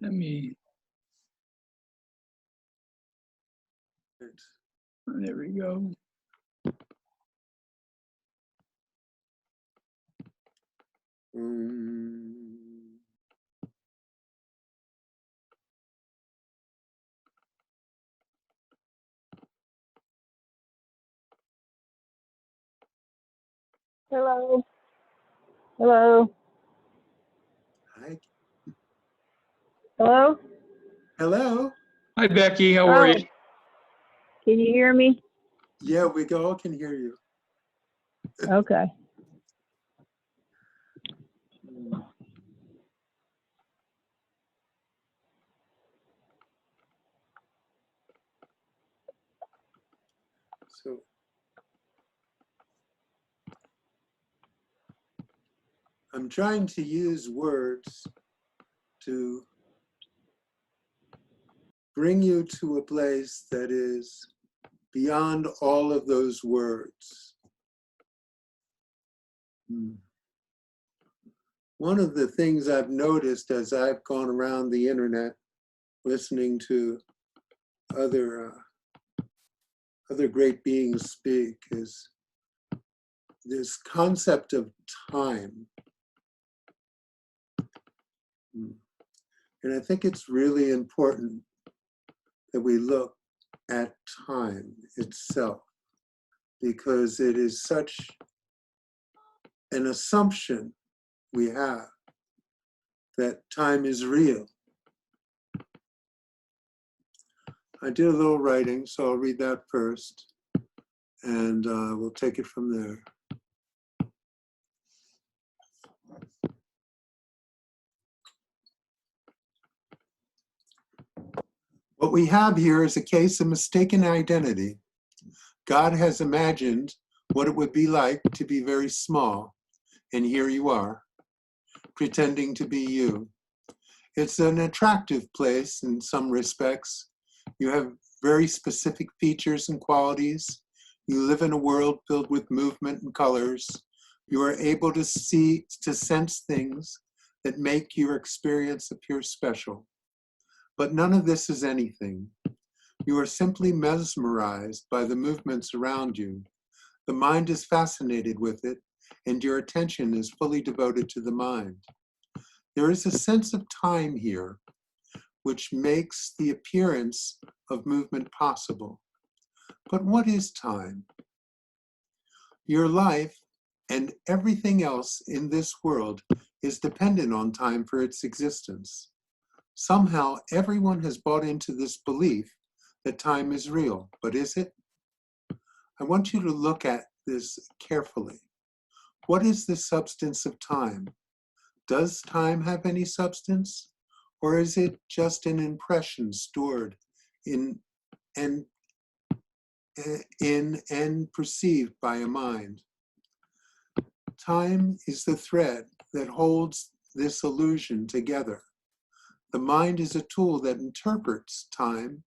Let me. There we go. Hello. Hello. Hi. Hello. Hello. Hi, Becky. How are you? Can you hear me? Yeah, we all can hear you. Okay. So I'm trying to use words to bring you to a place that is beyond all of those words. One of the things I've noticed as I've gone around the internet listening to other great beings speak is this concept of time. And I think it's really important that we look at time itself, because it is such an assumption we have that time is real. I did a little writing, so I'll read that first, and we'll take it from there. What we have here is a case of mistaken identity. God has imagined what it would be like to be very small, and here you are, pretending to be you. It's an attractive place in some respects. You have very specific features and qualities. You live in a world filled with movement and colors. You are able to see, to sense things that make your experience appear special. But none of this is anything. You are simply mesmerized by the movements around you. The mind is fascinated with it, and your attention is fully devoted to the mind. There is a sense of time here, which makes the appearance of movement possible. But what is time? Your life and everything else in this world is dependent on time for its existence. Somehow, everyone has bought into this belief that time is real, but is it? I want you to look at this carefully. What is the substance of time? Does time have any substance? Or is it just an impression stored in and perceived by a mind? Time is the thread that holds this illusion together. The mind is a tool that interprets time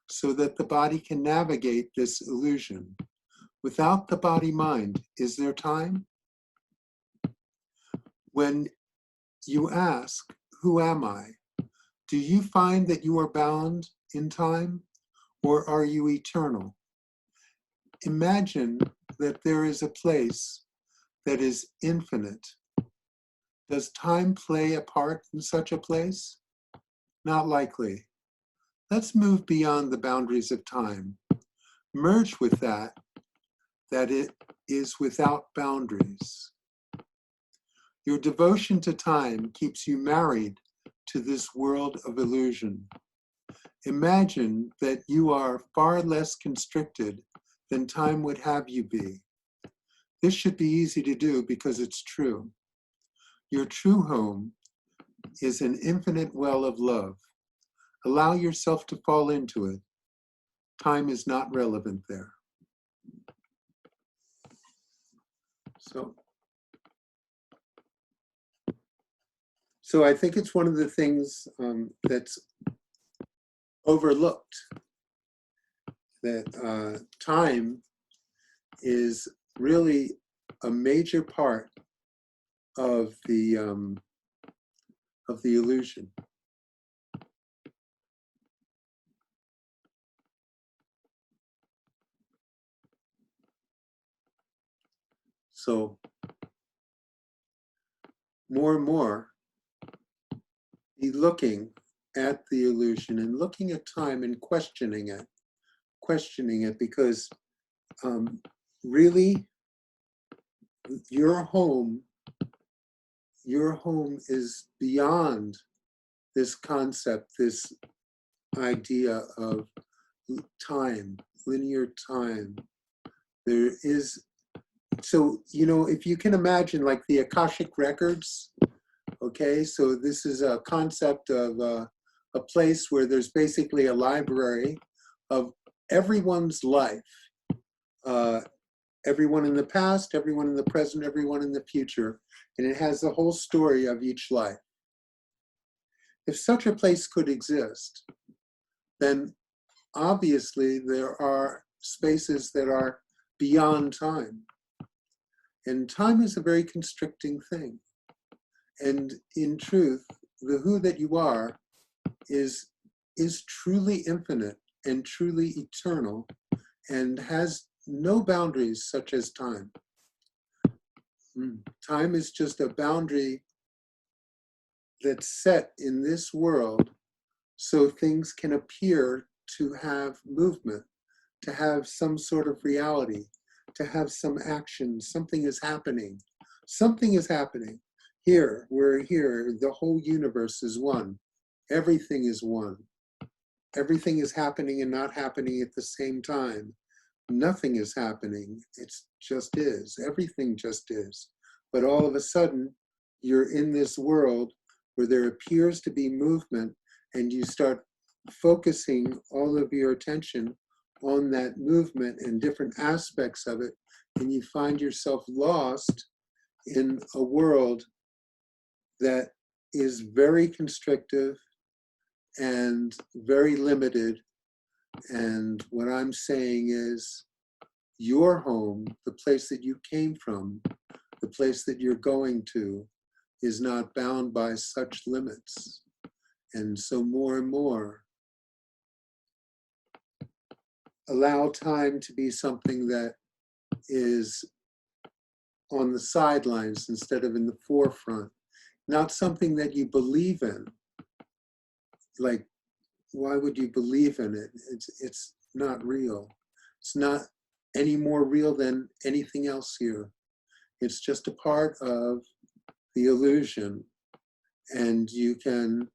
so that the body can navigate this illusion. Without the body-mind, is there time? When you ask, who am I? Do you find that you are bound in time, or are you eternal? Imagine that there is a place that is infinite. Does time play a part in such a place? Not likely. Let's move beyond the boundaries of time. Merge with that it is without boundaries. Your devotion to time keeps you married to this world of illusion. Imagine that you are far less constricted than time would have you be. This should be easy to do because it's true. Your true home is an infinite well of love. Allow yourself to fall into it. Time is not relevant there. So I think it's one of the things that's overlooked, that time is really a major part of the illusion. So more and more, be looking at the illusion and looking at time and questioning it, because really your home is beyond this concept, this idea of time, linear time. There is, so, you know, if you can imagine like the Akashic records, okay, so this is a concept of a place where there's basically a library of everyone's life, everyone in the past, everyone in the present, everyone in the future, and it has the whole story of each life. If such a place could exist, then obviously there are spaces that are beyond time. And time is a very constricting thing. And in truth, the who that you are is truly infinite and truly eternal and has no boundaries such as time. Time is just a boundary that's set in this world so things can appear to have movement, to have some sort of reality, to have some action. Something is happening. Something is happening. Here, we're here. The whole universe is one. Everything is one. Everything is happening and not happening at the same time. Nothing is happening. It just is. Everything just is. But all of a sudden, you're in this world where there appears to be movement, and you start focusing all of your attention on that movement and different aspects of it, and you find yourself lost in a world that is very constrictive and very limited. And what I'm saying is, your home, the place that you came from, the place that you're going to, is not bound by such limits. And so more and more, allow time to be something that is on the sidelines instead of in the forefront. Not something that you believe in. Like, why would you believe in it? It's not real. It's not any more real than anything else here. It's just a part of the illusion, and you can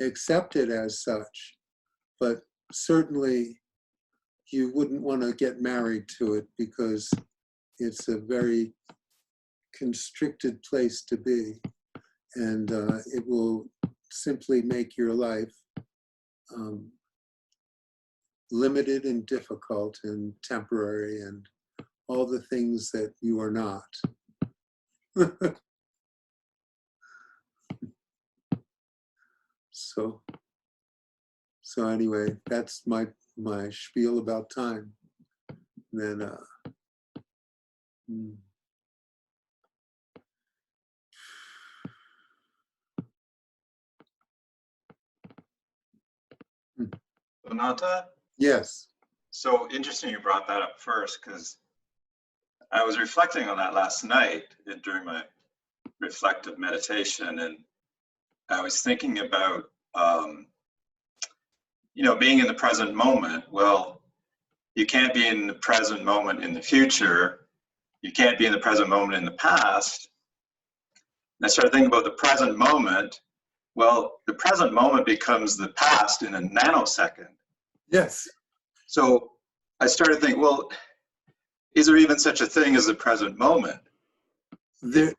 accept it as such, but certainly you wouldn't want to get married to it, because it's a very constricted place to be, and it will simply make your life limited and difficult and temporary and all the things that you are not. So anyway, that's my spiel about time. And then Ananta? yes. So interesting you brought that up first, because I was reflecting on that last night during my reflective meditation, and I was thinking about, being in the present moment. Well, you can't be in the present moment in the future. You can't be in the present moment in the past. And I started thinking about the present moment. Well, the present moment becomes the past in a nanosecond. Yes. So I started thinking, well, is there even such a thing as the present moment? There.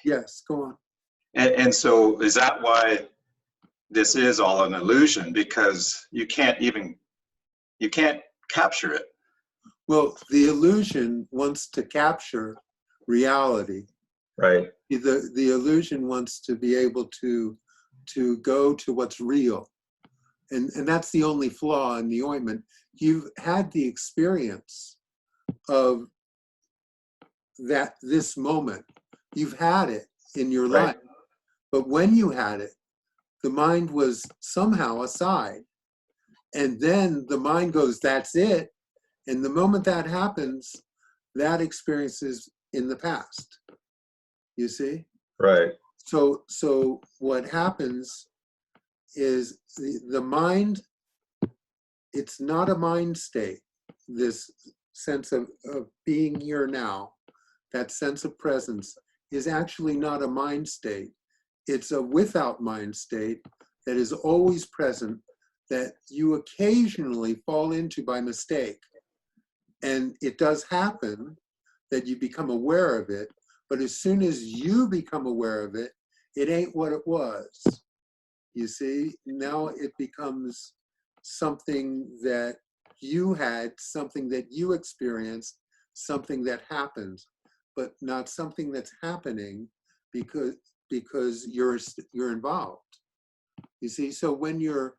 Yes, go on. And so is that why this is all an illusion? Because you can't capture it. Well, the illusion wants to capture reality. Right. The illusion wants to be able to go to what's real. And that's the only flaw in the ointment. You've had the experience of this moment. You've had it in your life. But when you had it, the mind was somehow aside. And then the mind goes, that's it. And the moment that happens, that experience is in the past. You see? Right. So what happens is the mind, it's not a mind state, this sense of being here now, that sense of presence is actually not a mind state. It's a without mind state that is always present, that you occasionally fall into by mistake. And it does happen that you become aware of it, but as soon as you become aware of it, it ain't what it was. You see, now it becomes something that you had, something that you experienced, something that happened, but not something that's happening because you're involved. You see, so when you're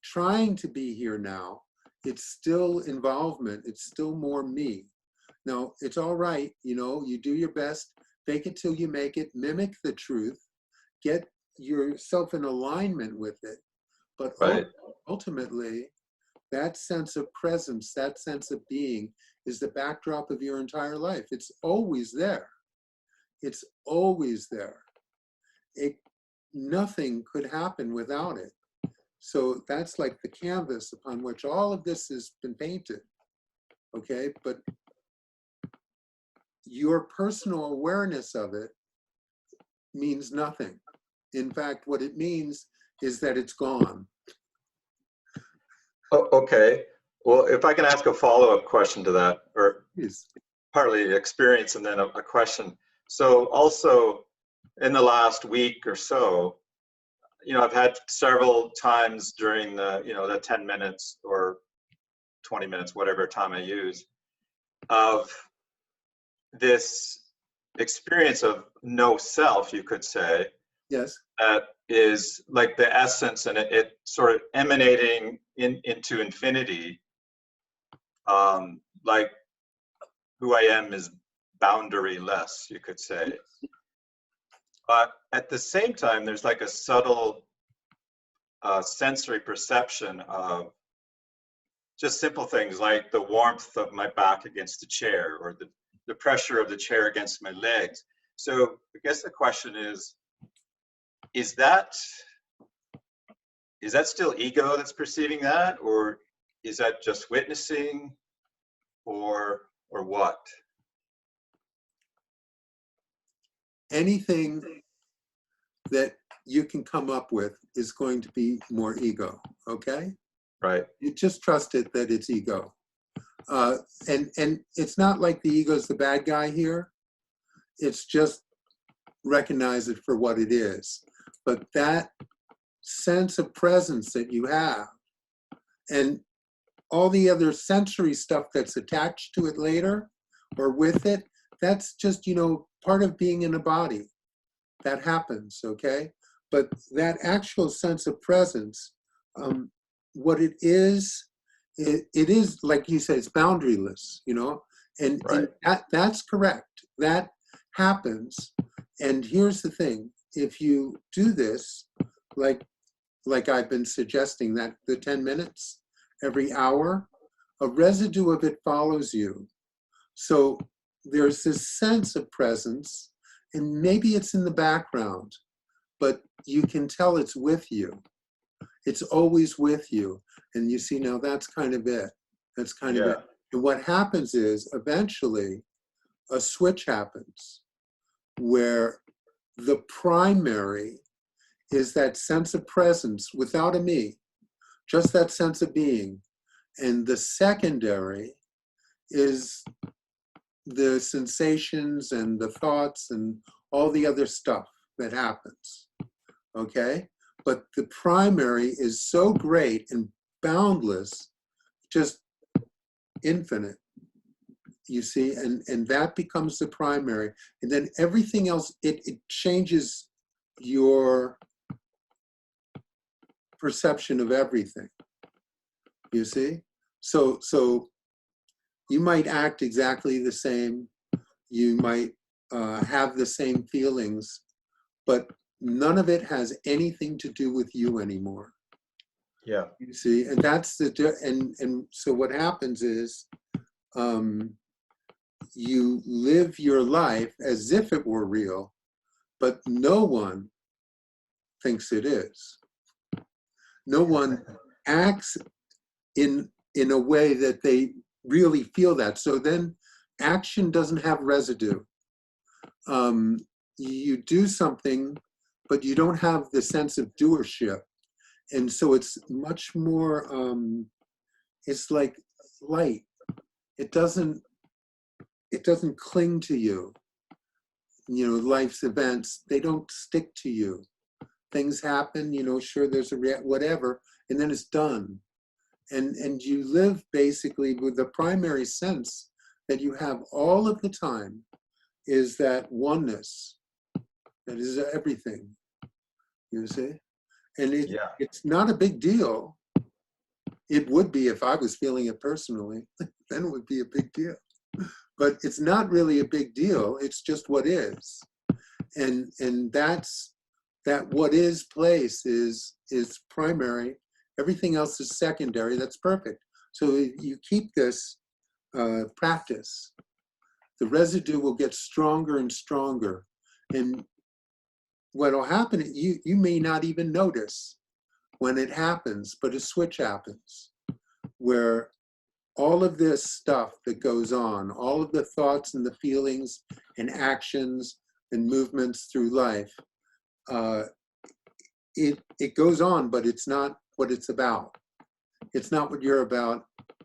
trying to be here now, it's still involvement, it's still more me. Now, it's all right, you know, you do your best, fake it till you make it, mimic the truth, get yourself in alignment with it. But Right. ultimately, that sense of presence, that sense of being is the backdrop of your entire life. It's always there. It's always there. Nothing could happen without it. So that's like the canvas upon which all of this has been painted. Okay, but your personal awareness of it means nothing. In fact, what it means is that it's gone. Oh, okay. Well, if I can ask a follow-up question to that, or Yes. partly experience and then a question. So also in the last week or so, you know, I've had several times during the, you know, the 10 minutes or 20 minutes, whatever time I use, of this experience of no self, you could say, Yes. that is like the essence, and it sort of emanating into infinity. Like who I am is boundaryless, you could say. But at the same time, there's like a subtle sensory perception of just simple things like the warmth of my back against the chair, or the pressure of the chair against my legs. So I guess the question is that still ego that's perceiving that, or is that just witnessing, or what? Anything that you can come up with is going to be more ego, okay? Right. You just trust it that it's ego. And it's not like the ego's the bad guy here. It's just recognize it for what it is. But that sense of presence that you have, and all the other sensory stuff that's attached to it later or with it, that's just, you know, part of being in a body. That happens, okay? But that actual sense of presence, what it is like you said, it's boundaryless, you know? And, Right. and that's correct. That happens. And here's the thing, if you do this, like I've been suggesting, that the 10 minutes every hour, a residue of it follows you. So there's this sense of presence, and maybe it's in the background, but you can tell it's with you. It's always with you. And you see, now that's kind of it. That's kind of it. And what happens is eventually a switch happens where the primary is that sense of presence without a me, just that sense of being. And the secondary is the sensations and the thoughts and all the other stuff that happens, okay? But the primary is so great and boundless, just infinite, you see, and that becomes the primary. And then everything else, it changes your perception of everything, you see? So you might act exactly the same, you might have the same feelings, but none of it has anything to do with you anymore. Yeah. You see, and that's and so what happens is you live your life as if it were real, but no one thinks it is. No one acts in a way that they really feel that. So then action doesn't have residue. You do something, but you don't have the sense of doership. And so it's much more, it's like light. It doesn't cling to you. You know, life's events, they don't stick to you. Things happen, you know, sure, there's a whatever, and then it's done. And you live basically with the primary sense that you have all of the time is that oneness, that is everything, you see? And it's not a big deal. It would be if I was feeling it personally, then it would be a big deal. But it's not really a big deal, it's just what is. And that's, that what is place is primary, everything else is secondary, that's perfect. So if you keep this practice, the residue will get stronger and stronger. And what will happen, you may not even notice when it happens, but a switch happens where all of this stuff that goes on, all of the thoughts and the feelings and actions and movements through life, it goes on, but it's not what it's about. It's not what you're about.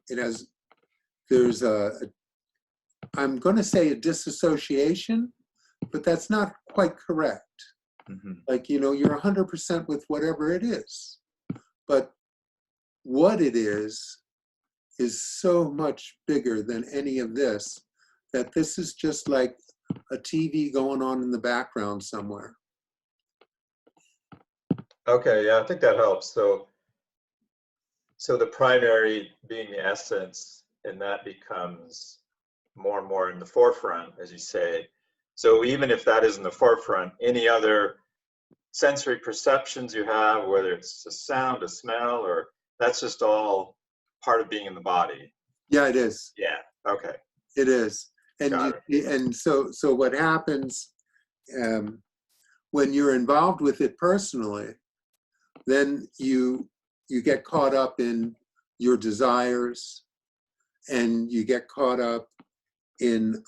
There's I'm going to say a disassociation, but that's not quite correct. Mm-hmm. Like, you know, you're 100% with whatever it is. But what it is so much bigger than any of this, that this is just like a TV going on in the background somewhere. Okay, yeah, I think that helps. So the primary being the essence, and that becomes more and more in the forefront, as you say. So even if that is in the forefront, any other sensory perceptions you have, whether it's a sound, a smell, or that's just all part of being in the body. Yeah, it is. Yeah. Okay. It is. And Got and so what happens when you're involved with it personally, then you get caught up in your desires, and you get caught up in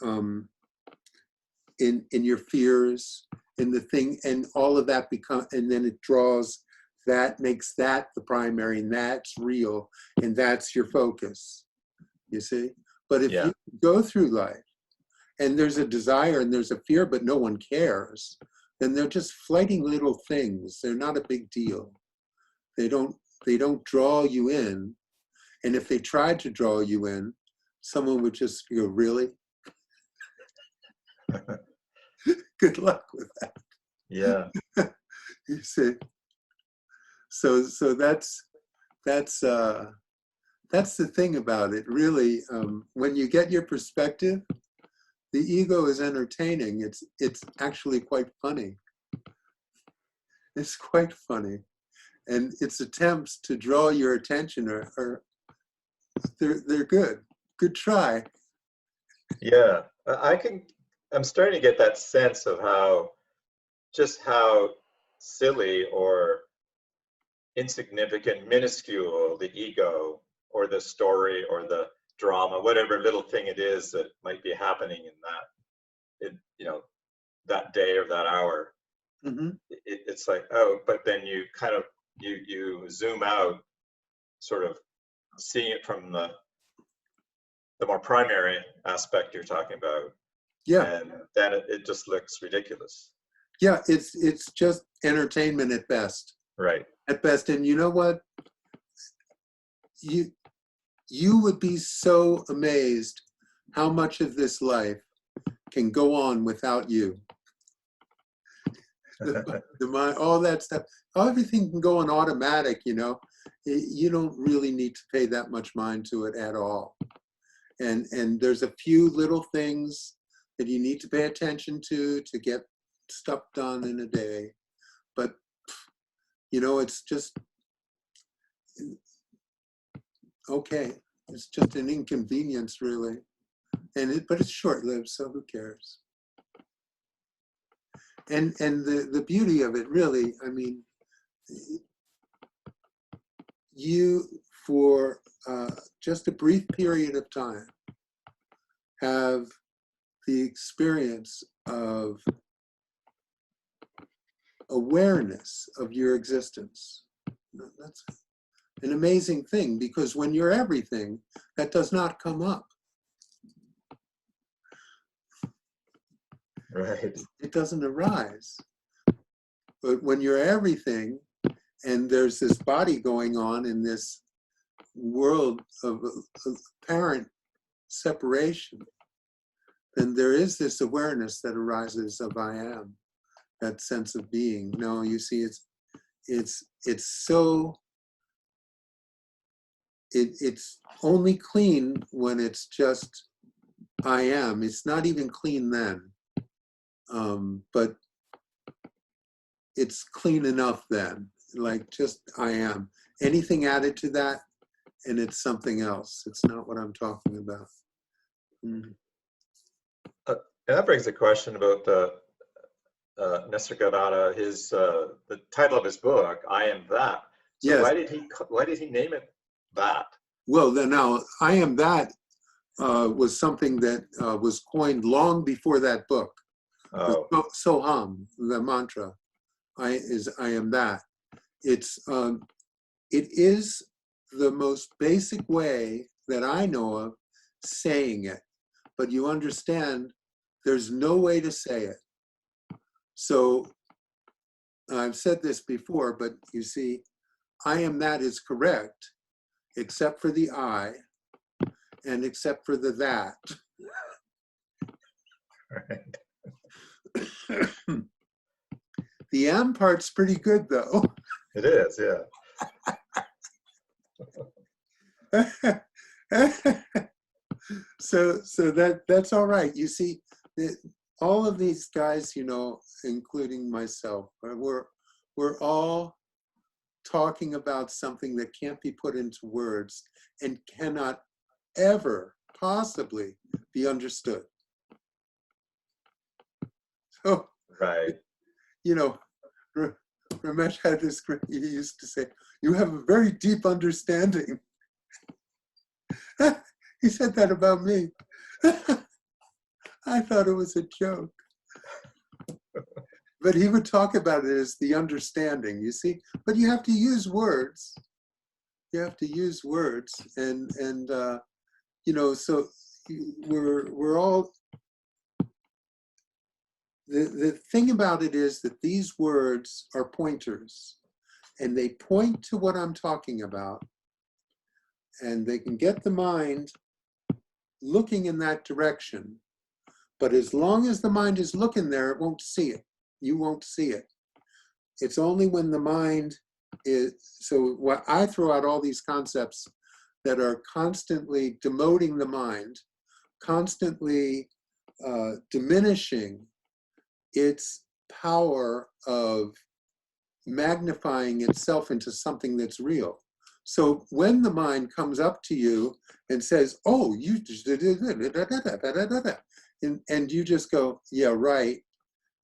your fears, in the thing, and all of that and then it draws, that makes that the primary, and that's real, and that's your focus, you see? But if you go through life and there's a desire and there's a fear, but no one cares, then they're just fleeting little things. They're not a big deal. They don't draw you in. And if they tried to draw you in, someone would just go, really? Good luck with that. Yeah. You see? So that's the thing about it, really. When you get your perspective, the ego is entertaining. It's actually quite funny. It's quite funny. And its attempts to draw your attention are they're good. Good try. Yeah. I'm starting to get that sense of how silly or insignificant, minuscule the ego or the story or the drama, whatever little thing it is that might be happening in that day or that hour. Mm-hmm. It's like, oh, but then you kind of you zoom out, sort of seeing it from the more primary aspect you're talking about. Yeah. And then it just looks ridiculous. Yeah, it's just entertainment at best. Right. At best. And you know what? You would be so amazed how much of this life can go on without you. The mind, all that stuff, everything can go on automatic, you know. You don't really need to pay that much mind to it at all. And there's a few little things that you need to pay attention to get stuff done in a day. But, you know, it's just, okay. It's just an inconvenience, really. but it's short-lived, so who cares? And the beauty of it, really, I mean, you, for just a brief period of time, have the experience of awareness of your existence. That's an amazing thing, because when you're everything, that does not come up. Right. It doesn't arise. But when you're everything, and there's this body going on in this world of apparent separation, then there is this awareness that arises of I am, that sense of being. No, you see, it's only clean when it's just I am. It's not even clean then, but it's clean enough then, like just I am. Anything added to that, and it's something else. It's not what I'm talking about. Mm. And that brings a question about the Nisargadatta, the title of his book, I Am That. So Yes. Why did he name it that? Well, then now, I Am That was something that was coined long before that book. Oh. Soham, the mantra, I Am That. It is the most basic way that I know of saying it, but you understand there's no way to say it. So I've said this before, but you see, I Am That is correct, except for the I, and except for the that. Right. The am part's pretty good, though. It is, yeah. So that's all right. You see, all of these guys, you know, including myself, we're all talking about something that can't be put into words and cannot ever possibly be understood. So, Right. you know, Ramesh had this great, he used to say, you have a very deep understanding. He said that about me. I thought it was a joke. But he would talk about it as the understanding, you see. But you have to use words. You have to use words. And you know, so we're all, the thing about it is that these words are pointers. And they point to what I'm talking about. And they can get the mind looking in that direction. But as long as the mind is looking there, it won't see it. You won't see it. It's only when the mind is, so what I throw out all these concepts that are constantly demoting the mind, constantly diminishing its power of magnifying itself into something that's real. So when the mind comes up to you and says, oh, you just did it, and you just go, yeah, right.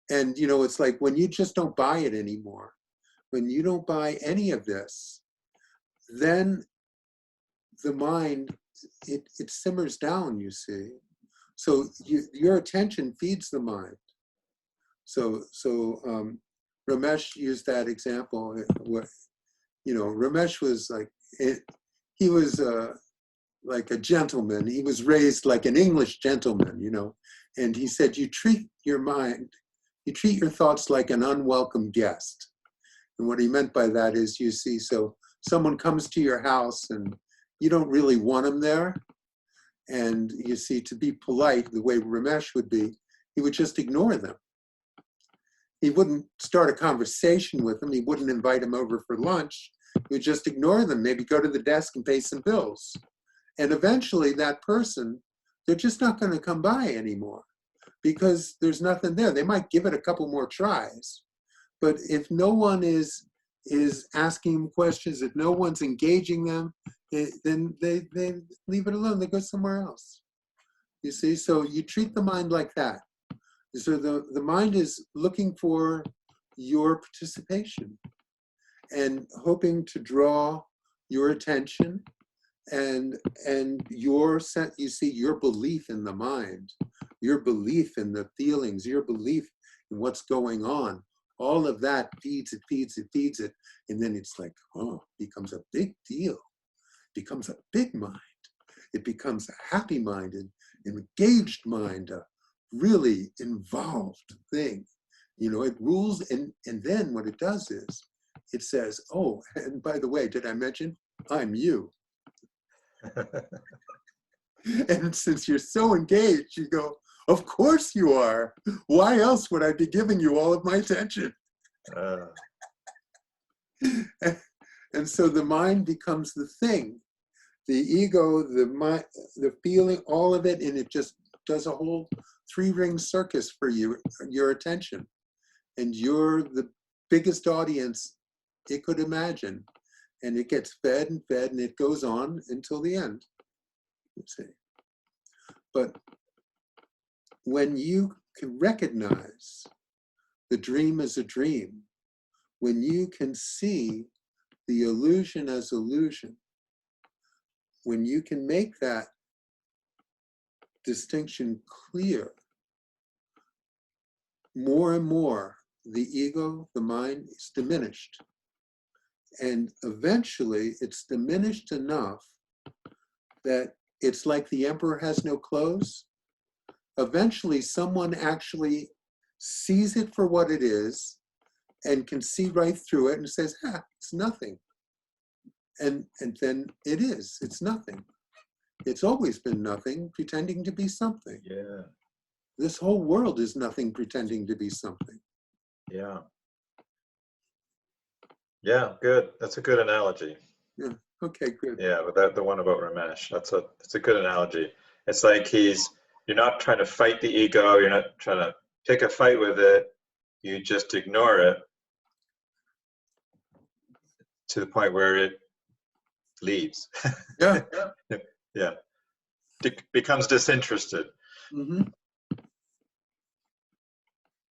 And, you know, it's like when you just don't buy it anymore, when you don't buy any of this, then the mind, it simmers down, you see. So your attention feeds the mind. So Ramesh used that example. You know, Ramesh was like, he was like a gentleman. He was raised like an English gentleman, you know. And he said, you treat your mind, you treat your thoughts like an unwelcome guest. And what he meant by that is, you see, so someone comes to your house and you don't really want them there. And you see, to be polite, the way Ramesh would be, he would just ignore them. He wouldn't start a conversation with them. He wouldn't invite them over for lunch. He would just ignore them, maybe go to the desk and pay some bills. And eventually that person, they're just not going to come by anymore because there's nothing there. They might give it a couple more tries, but if no one is asking them questions, if no one's engaging them, then they leave it alone. They go somewhere else. You see, so you treat the mind like that. So the mind is looking for your participation and hoping to draw your attention and your sense, you see, your belief in the mind, your belief in the feelings, your belief in what's going on. All of that feeds it. And then it's like, oh, becomes a big deal. Becomes a big mind. It becomes a happy mind, an engaged mind, a really involved thing. You know, it rules, and then what it does is, it says, oh, and by the way, did I mention, I'm you. And since you're so engaged, you go, of course you are. Why else would I be giving you all of my attention? And so the mind becomes the thing. The ego, the mind, the feeling, all of it, and it just does a whole three-ring circus for you, your attention. And you're the biggest audience it could imagine. And it gets fed and fed, and it goes on until the end. Let's see. But when you can recognize the dream as a dream, when you can see the illusion as illusion, when you can make that distinction clear, more and more the ego, the mind, is diminished. And eventually it's diminished enough that it's like the emperor has no clothes. Eventually someone actually sees it for what it is and can see right through it and says, ah, it's nothing. And then it is, it's nothing. It's always been nothing, pretending to be something. Yeah. This whole world is nothing pretending to be something. Yeah. Yeah, good. That's a good analogy. Yeah. Okay, good. Yeah, but that the one about Ramesh, that's a good analogy. It's like you're not trying to fight the ego, you're not trying to pick a fight with it, you just ignore it to the point where it leaves. Yeah. Yeah. Becomes disinterested. Mm-hmm.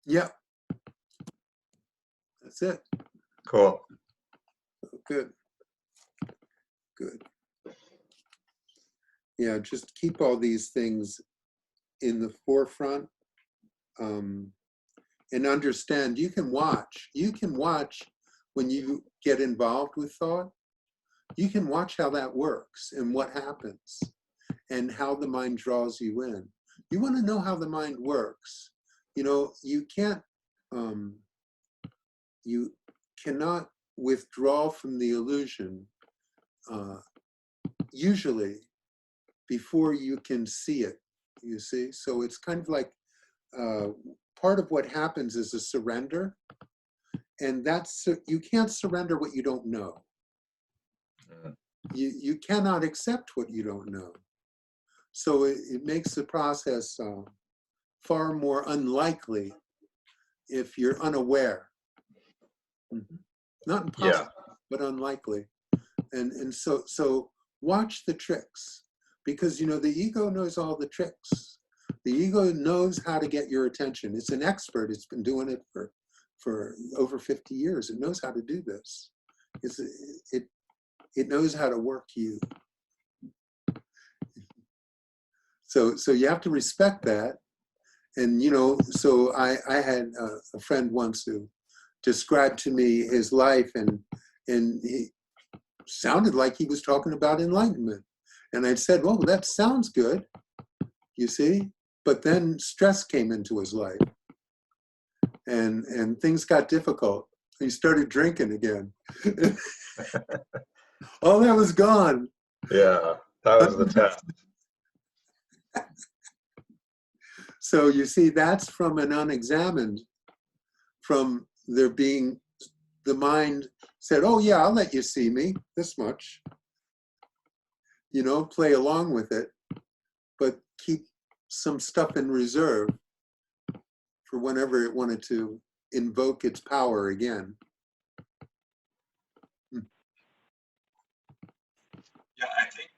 Yeah. That's it. Cool. Good. Good. Yeah, just keep all these things in the forefront, and understand you can watch when you get involved with thought. You can watch how that works and what happens and how the mind draws you in. You want to know how the mind works. You know, you cannot withdraw from the illusion usually before you can see it, you see? So it's kind of like part of what happens is a surrender, and that's, you can't surrender what you don't know. You cannot accept what you don't know. So it makes the process far more unlikely if you're unaware. Not impossible, but unlikely. And so watch the tricks, because you know the ego knows all the tricks. The ego knows how to get your attention. It's an expert. It's been doing it for over 50 years. It knows how to do this. It knows how to work you. So you have to respect that. And you know, so I had a friend once who described to me his life, and he sounded like he was talking about enlightenment. And I said, well, that sounds good, you see? But then stress came into his life, and things got difficult. He started drinking again. All that was gone. Yeah, that was the test. So you see, that's from an unexamined, from there being, the mind said, oh yeah, I'll let you see me, this much. You know, play along with it, but keep some stuff in reserve for whenever it wanted to invoke its power again. Yeah, I think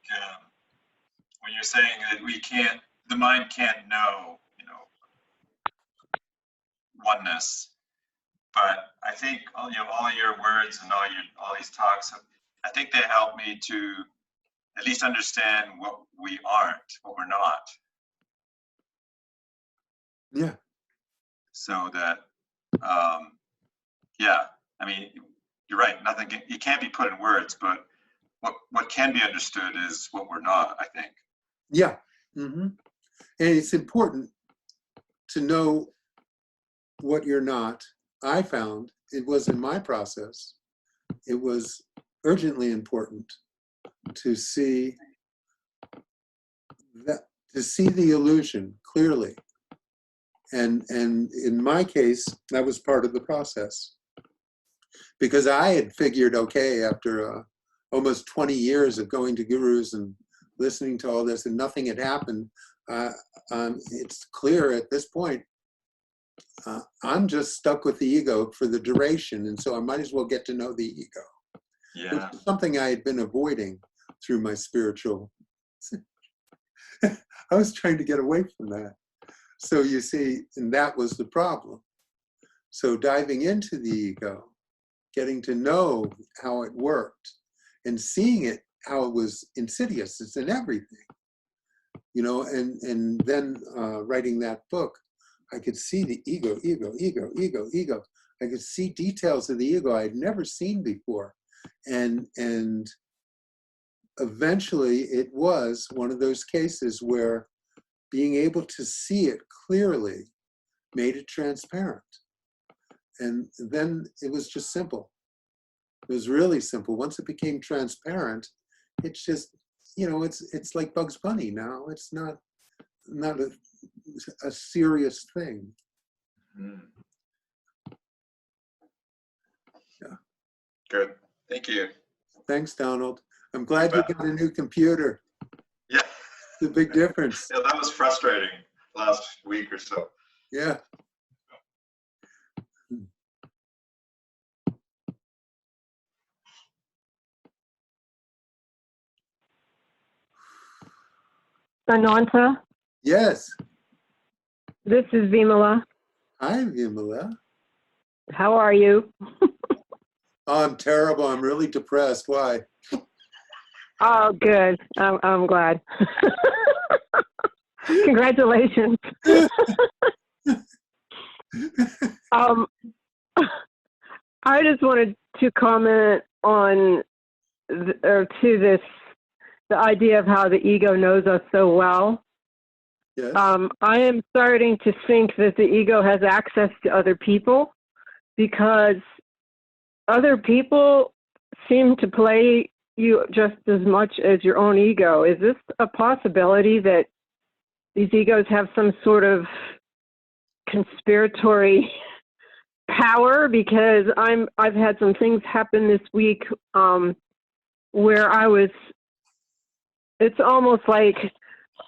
when you're saying that we can't the mind can't know, oneness. But I think all your words and all these talks, I think they help me to at least understand what we aren't, what we're not. Yeah. So that, yeah, I mean, you're right. Nothing you can't be put in words, but what can be understood is what we're not, I think. Yeah. Mm-hmm. And it's important to know what you're not. I found it was in my process, it was urgently important to see the illusion clearly. And in my case, that was part of the process. Because I had figured, okay, after almost 20 years of going to gurus and listening to all this and nothing had happened, it's clear at this point, I'm just stuck with the ego for the duration. And so I might as well get to know the ego. Yeah. Which is something I had been avoiding through my spiritual. I was trying to get away from that. So you see, and that was the problem. So diving into the ego, getting to know how it worked and seeing it, how it was insidious, it's in everything, and then writing that book, I could see the ego. I could see details of the ego I had never seen before. And eventually it was one of those cases where being able to see it clearly made it transparent. And then it was just simple. It was really simple. Once it became transparent, it's just, it's like Bugs Bunny now. It's not a serious thing. Mm. Yeah. Good. Thank you. Thanks, Donald. I'm glad you got a new computer. Yeah. It's a big difference. Yeah, that was frustrating last week or so. Yeah. Ananta, Yes. this is Vimala. Hi, Vimala. How are you? Oh, I'm terrible. I'm really depressed. Why? Oh, good. I'm glad. Congratulations. I just wanted to comment on the idea of how the ego knows us so well. Yes. I am starting to think that the ego has access to other people because other people seem to play you just as much as your own ego. Is this a possibility that these egos have some sort of conspiratory power? Because I've had some things happen this week where it's almost like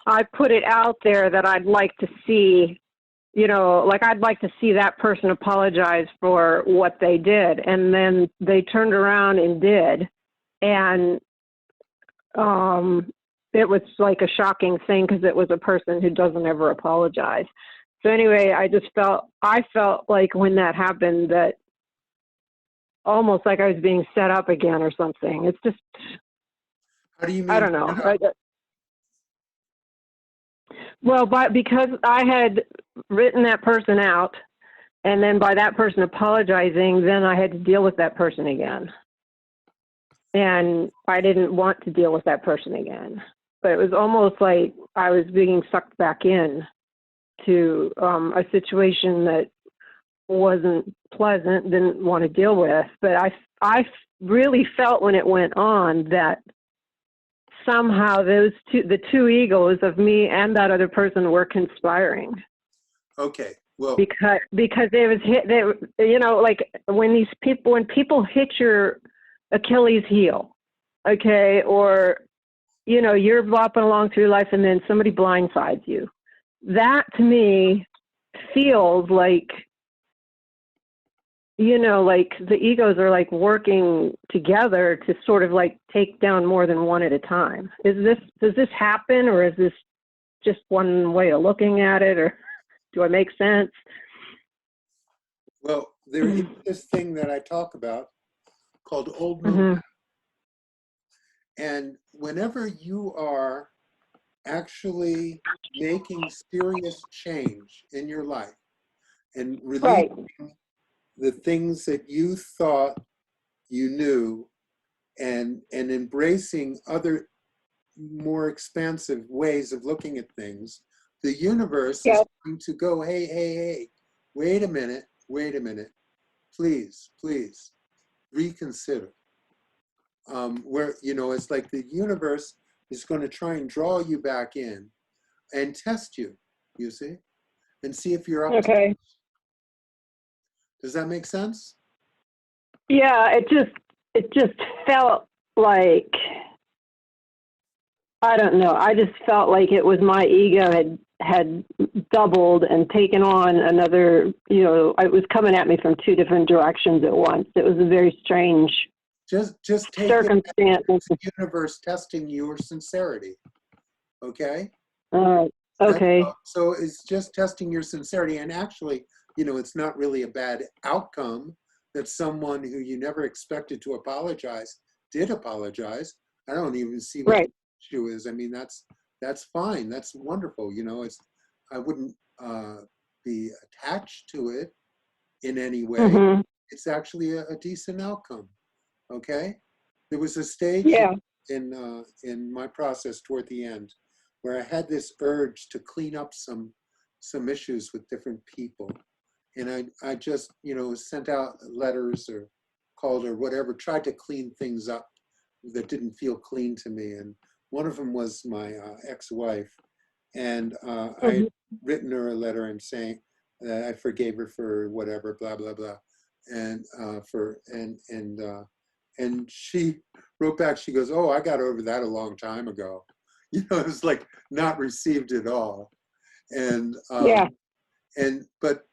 I put it out there that I'd like to see, like I'd like to see that person apologize for what they did. And then they turned around and did. And it was like a shocking thing because it was a person who doesn't ever apologize. So anyway, I felt like when that happened that almost like I was being set up again or something. It's just, How do you mean? I don't know. Well, because I had written that person out, and then by that person apologizing, then I had to deal with that person again. And I didn't want to deal with that person again. But it was almost like I was being sucked back in to a situation that wasn't pleasant, didn't want to deal with. But I really felt when it went on that somehow the two egos of me and that other person were conspiring. Okay. Well, because it was like when people hit your Achilles heel, okay, or you're bopping along through life and then somebody blindsides you. That to me feels like like the egos are like working together to sort of like take down more than one at a time. Does this happen, or is this just one way of looking at it, or do I make sense? Well, there is this thing that I talk about called old moon. And whenever you are actually making serious change in your life and Right. releasing the things that you thought you knew and embracing other more expansive ways of looking at things, the universe is going to go, hey, wait a minute, please reconsider. Where, it's like the universe is going to try and draw you back in and test you, you see, and see if you're up to it. Does that make sense? Yeah, it just felt like, I don't know, I just felt like it was my ego had doubled and taken on another, it was coming at me from two different directions at once. It was a very strange just take circumstance. the universe testing your sincerity. Okay? Okay. So it's just testing your sincerity, and actually, it's not really a bad outcome that someone who you never expected to apologize did apologize. I don't even see what the issue is. I mean, that's fine. That's wonderful. I wouldn't be attached to it in any way. It's actually a decent outcome. Okay? There was a stage in my process toward the end where I had this urge to clean up some issues with different people. And I just, sent out letters or called or whatever, tried to clean things up that didn't feel clean to me. And one of them was my ex-wife. And I had written her a letter and saying that I forgave her for whatever, blah, blah, blah. And she wrote back, she goes, "Oh, I got over that a long time ago." It was like not received at all. And but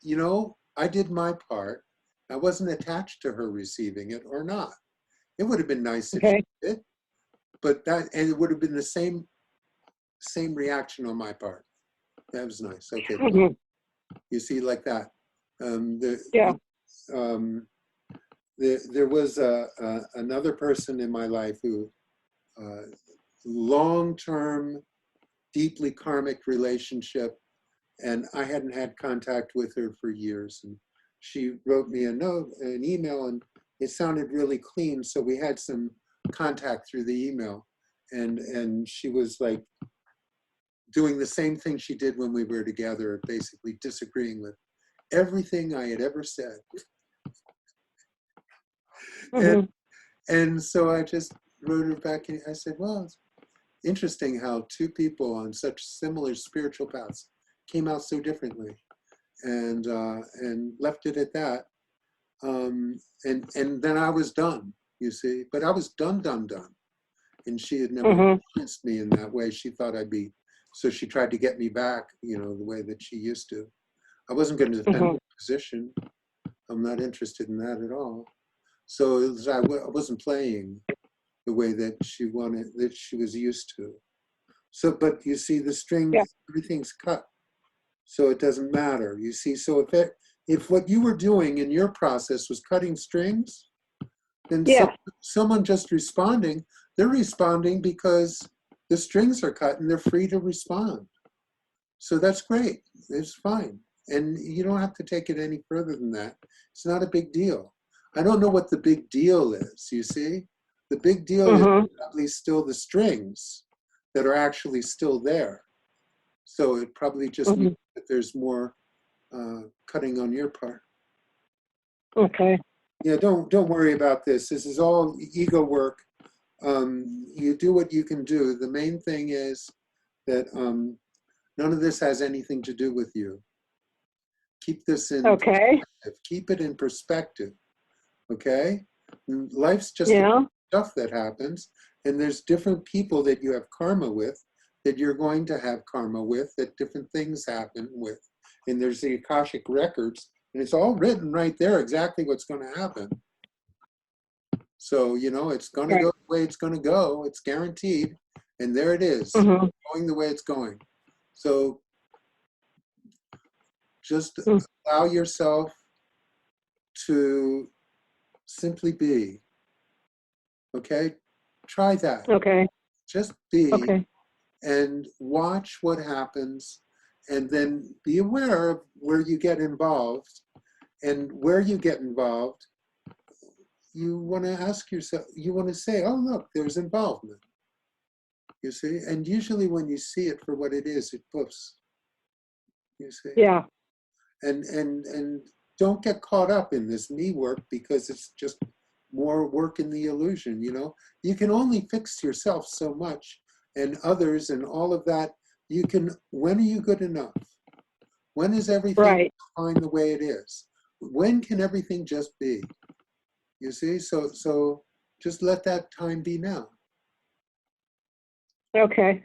I did my part. I wasn't attached to her receiving it or not. It would have been nice if she did, but and it would have been the same reaction on my part. That was nice. Okay, you see, like that. There was another person in my life who long-term, deeply karmic relationship, and I hadn't had contact with her for years. And she wrote me an email, and it sounded really clean. So we had some contact through the email, and she was like doing the same thing she did when we were together, basically disagreeing with everything I had ever said. And so I just wrote her back, and I said, well, it's interesting how two people on such similar spiritual paths came out so differently, and left it at that. And then I was done, you see, but I was done. And she had never influenced me in that way. She thought I'd be, so she tried to get me back, the way that she used to. I wasn't going to defend my position. I'm not interested in that at all. So I wasn't playing the way that she wanted, that she was used to. So, but you see, the strings, everything's cut. So it doesn't matter, you see. So if what you were doing in your process was cutting strings, then someone just responding, they're responding because the strings are cut and they're free to respond. So that's great, it's fine. And you don't have to take it any further than that. It's not a big deal. I don't know what the big deal is, you see? The big deal is probably still the strings that are actually still there. So it probably just means that there's more cutting on your part. Okay. Yeah, don't worry about this. This is all ego work. You do what you can do. The main thing is that none of this has anything to do with you. Keep this in perspective. Keep it in perspective. Okay? Life's just stuff that happens, and there's different people that you have karma with, that you're going to have karma with, that different things happen with. And there's the Akashic records, and it's all written right there, exactly what's going to happen. So, it's going to go the way it's going to go. It's guaranteed. And there it is, going the way it's going. So just allow yourself to simply be. Okay? Try that. Okay. Just be. Okay. And watch what happens, and then be aware of where you get involved. And where you get involved, you want to ask yourself, you want to say, oh, look, there's involvement. You see? And usually when you see it for what it is, it poofs. You see? Yeah. And don't get caught up in this me work, because it's just more work in the illusion, you know? You can only fix yourself so much, and others and all of that. You can, when are you good enough? When is everything fine the way it is? When can everything just be? You see? So just let that time be now. Okay.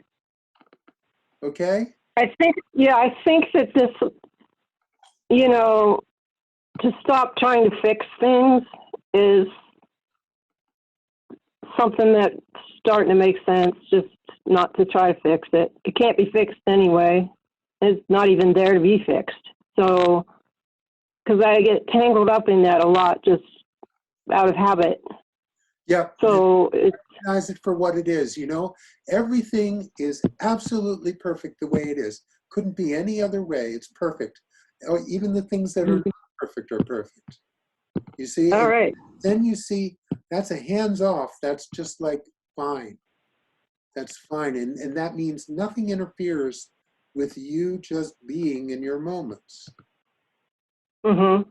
Okay? I think that this, you know, to stop trying to fix things is something that's starting to make sense, just not to try to fix it. It can't be fixed anyway. It's not even there to be fixed. So, because I get tangled up in that a lot, just out of habit. Yeah. So it's, recognize it for what it is, you know? Everything is absolutely perfect the way it is. Couldn't be any other way. It's perfect. Or even the things that are not perfect are perfect. You see? all right. Then you see that's a hands off. That's just like fine. That's fine. And that means nothing interferes with you just being in your moments. Mm-hmm.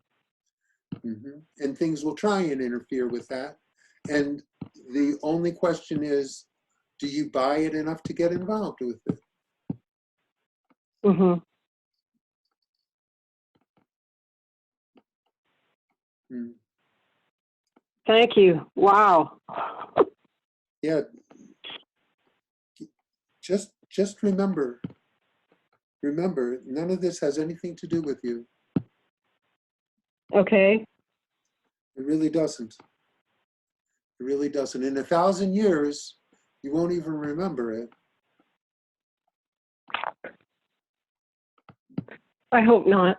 And things will try and interfere with that. And the only question is, do you buy it enough to get involved with it? Mm-hmm. Mm. Thank you. Wow. Yeah. Just remember, none of this has anything to do with you. Okay. It really doesn't. It really doesn't. In 1,000 years, you won't even remember it. I hope not.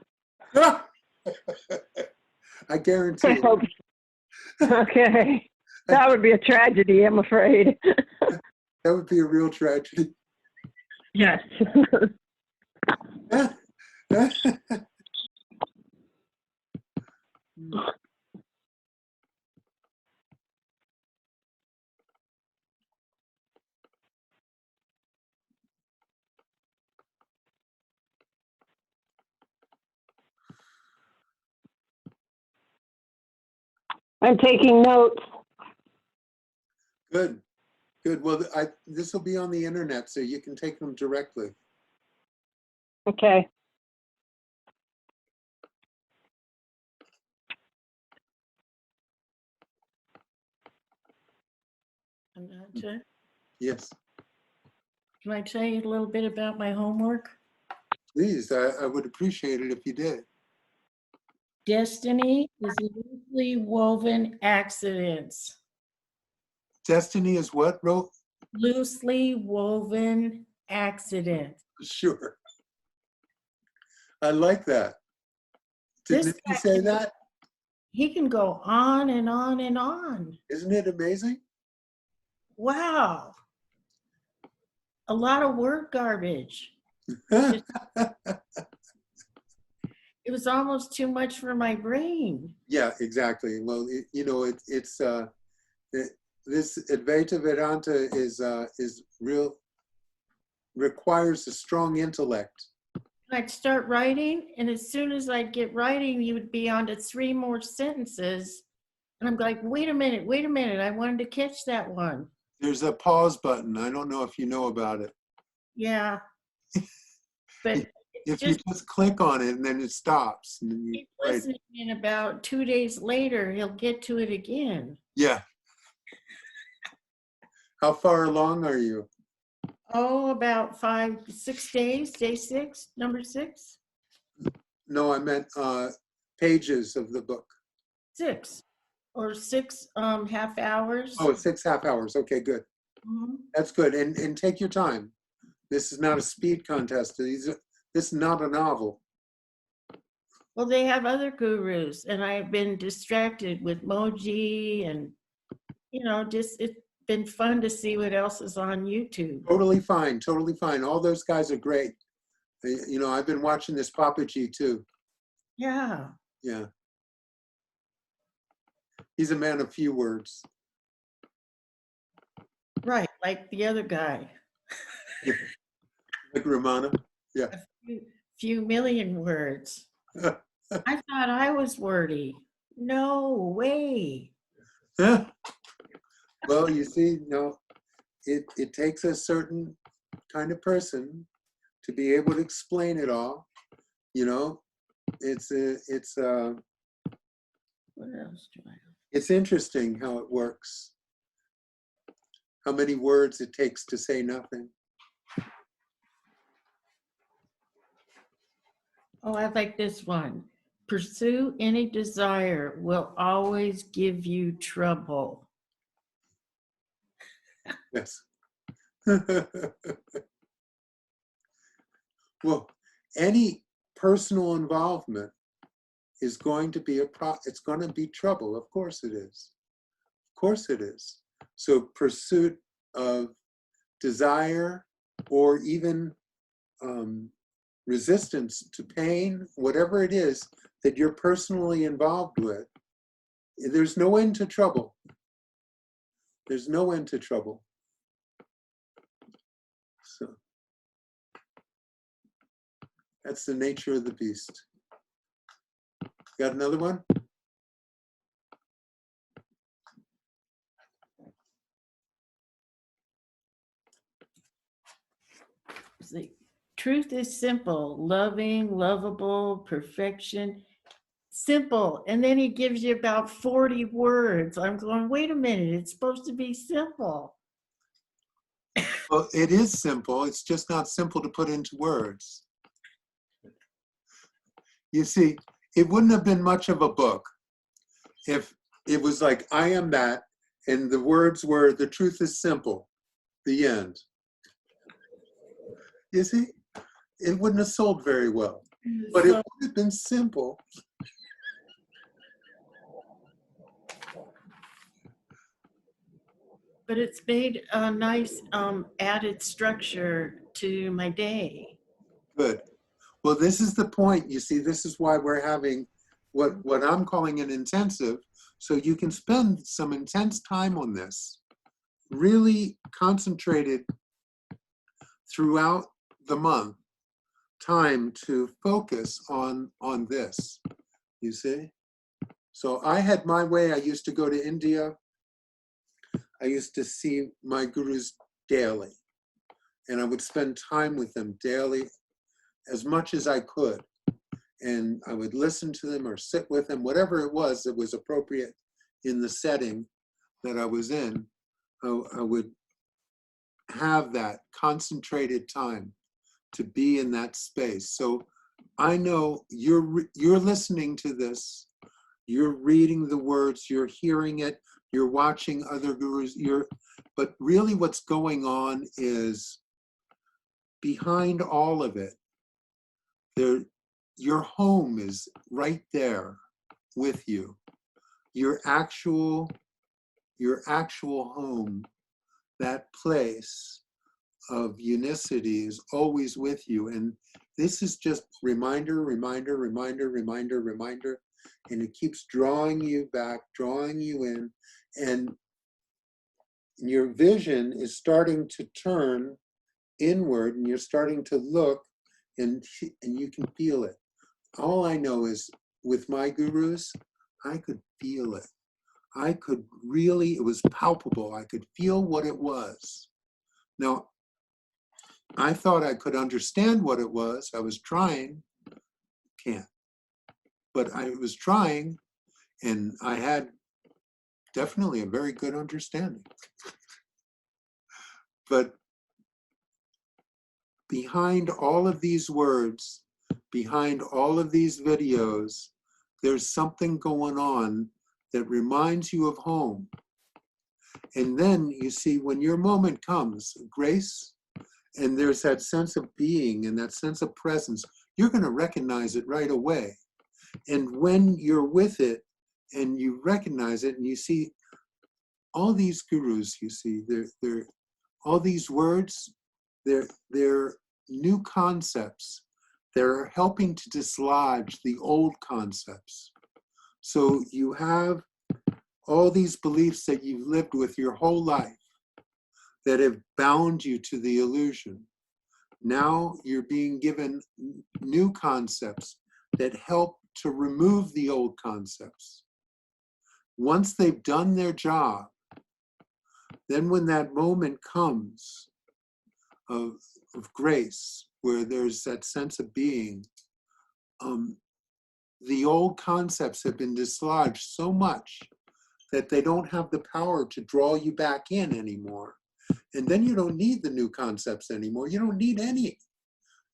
I guarantee I it. hope. Okay. That would be a tragedy, I'm afraid. That would be a real tragedy. Yes. I'm taking notes. Good. Well, this will be on the internet, so you can take them directly. Okay. Ananta, Yes, can I tell you a little bit about my homework? please. I would appreciate it if you did. Destiny is loosely woven accidents. Destiny is what, Ro? Loosely woven accidents. Sure. I like that. Didn't he say that? He can go on and on and on. Isn't it amazing? Wow. A lot of word garbage. It was almost too much for my brain. Yeah, exactly. Well, you know, this Advaita Vedanta is real, requires a strong intellect. I'd start writing, and as soon as I'd get writing, you would be on to 3 more sentences. And I'm like, wait a minute, I wanted to catch that one. There's a pause button. I don't know if you know about it. Yeah. But if you just click on it and then it stops. And then you listening, and about 2 days later, he'll get to it again. Yeah. How far along are you? Oh, about 6 days, day 6, number 6. No, I meant pages of the book. 6 or 6 half hours. Oh, 6 half hours. Okay, good. Mm-hmm. That's good. And take your time. This is not a speed contest. This is not a novel. Well, they have other gurus, and I've been distracted with Moji, and just it's been fun to see what else is on YouTube. Totally fine, totally fine. All those guys are great. I've been watching this Papaji too. Yeah. Yeah. He's a man of few words. Right, like the other guy. Yeah. Like Ramana. Yeah. A few million words. I thought I was wordy. No way. Well, you see, it takes a certain kind of person to be able to explain it all. It's What else do I have? It's interesting how it works. How many words it takes to say nothing. Oh, I like this one. Pursue any desire will always give you trouble. Yes. Well, any personal involvement is going to be it's going to be trouble. Of course it is. Of course it is. So pursuit of desire or even resistance to pain, whatever it is that you're personally involved with, there's no end to trouble. There's no end to trouble. So that's the nature of the beast. Got another one? The truth is simple, loving, lovable, perfection, simple. And then he gives you about 40 words. I'm going, wait a minute, it's supposed to be simple. Well, it is simple. It's just not simple to put into words. You see, it wouldn't have been much of a book if it was like, I am that, and the words were, the truth is simple, the end. You see, it wouldn't have sold very well, but it would have been simple. But it's made a nice added structure to my day. Good. Well, this is the point. You see, this is why we're having what I'm calling an intensive, so you can spend some intense time on this, really concentrated throughout the month, time to focus on this, you see? So I had my way. I used to go to India. I used to see my gurus daily, and I would spend time with them daily as much as I could. And I would listen to them or sit with them, whatever it was that was appropriate in the setting that I was in. I would have that concentrated time to be in that space. So I know you're listening to this, you're reading the words, you're hearing it, you're watching other gurus, but really what's going on is behind all of it, your home is right there with you. Your actual home, that place of unicity is always with you. And this is just reminder, reminder, reminder, reminder, reminder. And it keeps drawing you back, drawing you in. And your vision is starting to turn inward, and you're starting to look, and you can feel it. All I know is with my gurus, I could feel it. I could really, it was palpable. I could feel what it was. Now, I thought I could understand what it was. I was trying, can't. But I was trying, and I had definitely a very good understanding. But behind all of these words, behind all of these videos, there's something going on that reminds you of home. And then you see, when your moment comes, grace, and there's that sense of being and that sense of presence, you're going to recognize it right away. And when you're with it and you recognize it and you see all these gurus, you see, they're all these words, they're new concepts. They're helping to dislodge the old concepts. So you have all these beliefs that you've lived with your whole life that have bound you to the illusion. Now you're being given new concepts that help to remove the old concepts. Once they've done their job, then when that moment comes of grace, where there's that sense of being, the old concepts have been dislodged so much that they don't have the power to draw you back in anymore. And then you don't need the new concepts anymore. You don't need any.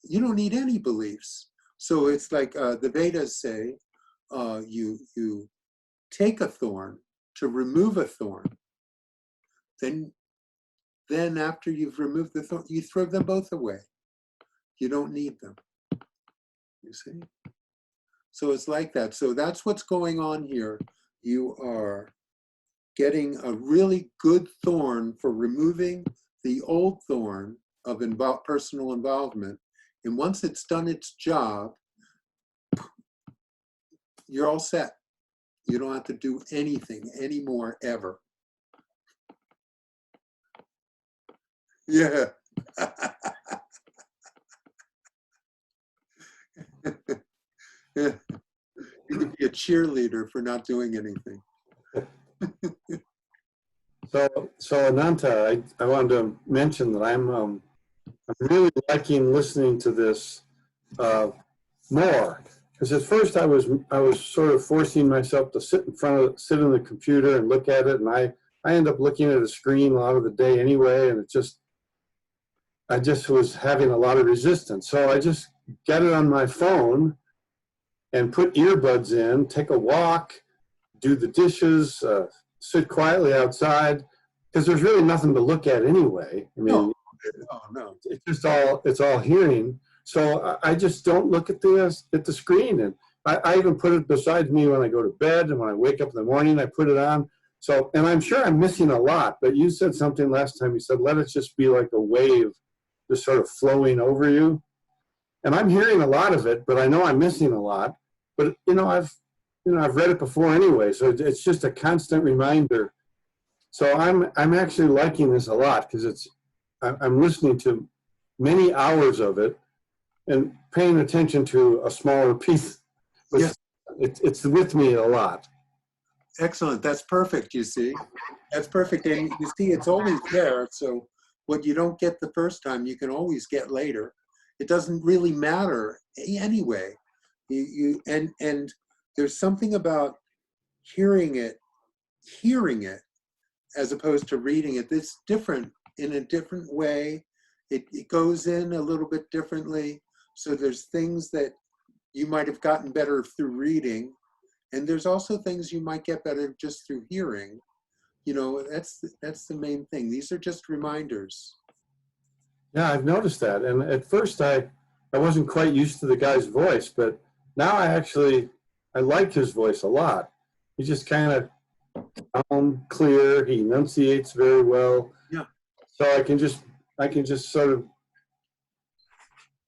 You don't need any beliefs. So it's like the Vedas say, you take a thorn to remove a thorn. Then after you've removed the thorn, you throw them both away. You don't need them. You see? So it's like that. So that's what's going on here. You are getting a really good thorn for removing the old thorn of personal involvement. And once it's done its job, you're all set. You don't have to do anything anymore, ever. Yeah. You could be a cheerleader for not doing anything. So Ananta, I wanted to mention that I'm really liking listening to this more, because at first I was sort of forcing myself to sit in the computer and look at it, and I end up looking at a screen a lot of the day anyway, and I just was having a lot of resistance. So I just got it on my phone and put earbuds in, take a walk, do the dishes, sit quietly outside, because there's really nothing to look at anyway. I mean, no. It's all hearing. So I just don't look at the screen, and I even put it beside me when I go to bed, and when I wake up in the morning, I put it on. So, and I'm sure I'm missing a lot, but you said something last time. You said, let it just be like a wave just sort of flowing over you. And I'm hearing a lot of it, but I know I'm missing a lot. But I've read it before anyway, so it's just a constant reminder. So I'm actually liking this a lot, because I'm listening to many hours of it and paying attention to a smaller piece. But yes. It's with me a lot. Excellent. That's perfect, you see. That's perfect. And you see, it's always there. So what you don't get the first time, you can always get later. It doesn't really matter anyway. And there's something about hearing it as opposed to reading it. It's different in a different way. It goes in a little bit differently. So there's things that you might have gotten better through reading, and there's also things you might get better just through hearing. That's the main thing. These are just reminders. Yeah, I've noticed that. And at first I wasn't quite used to the guy's voice, but now I like his voice a lot. He's just kind of calm, clear. He enunciates very well. Yeah. So I can just sort of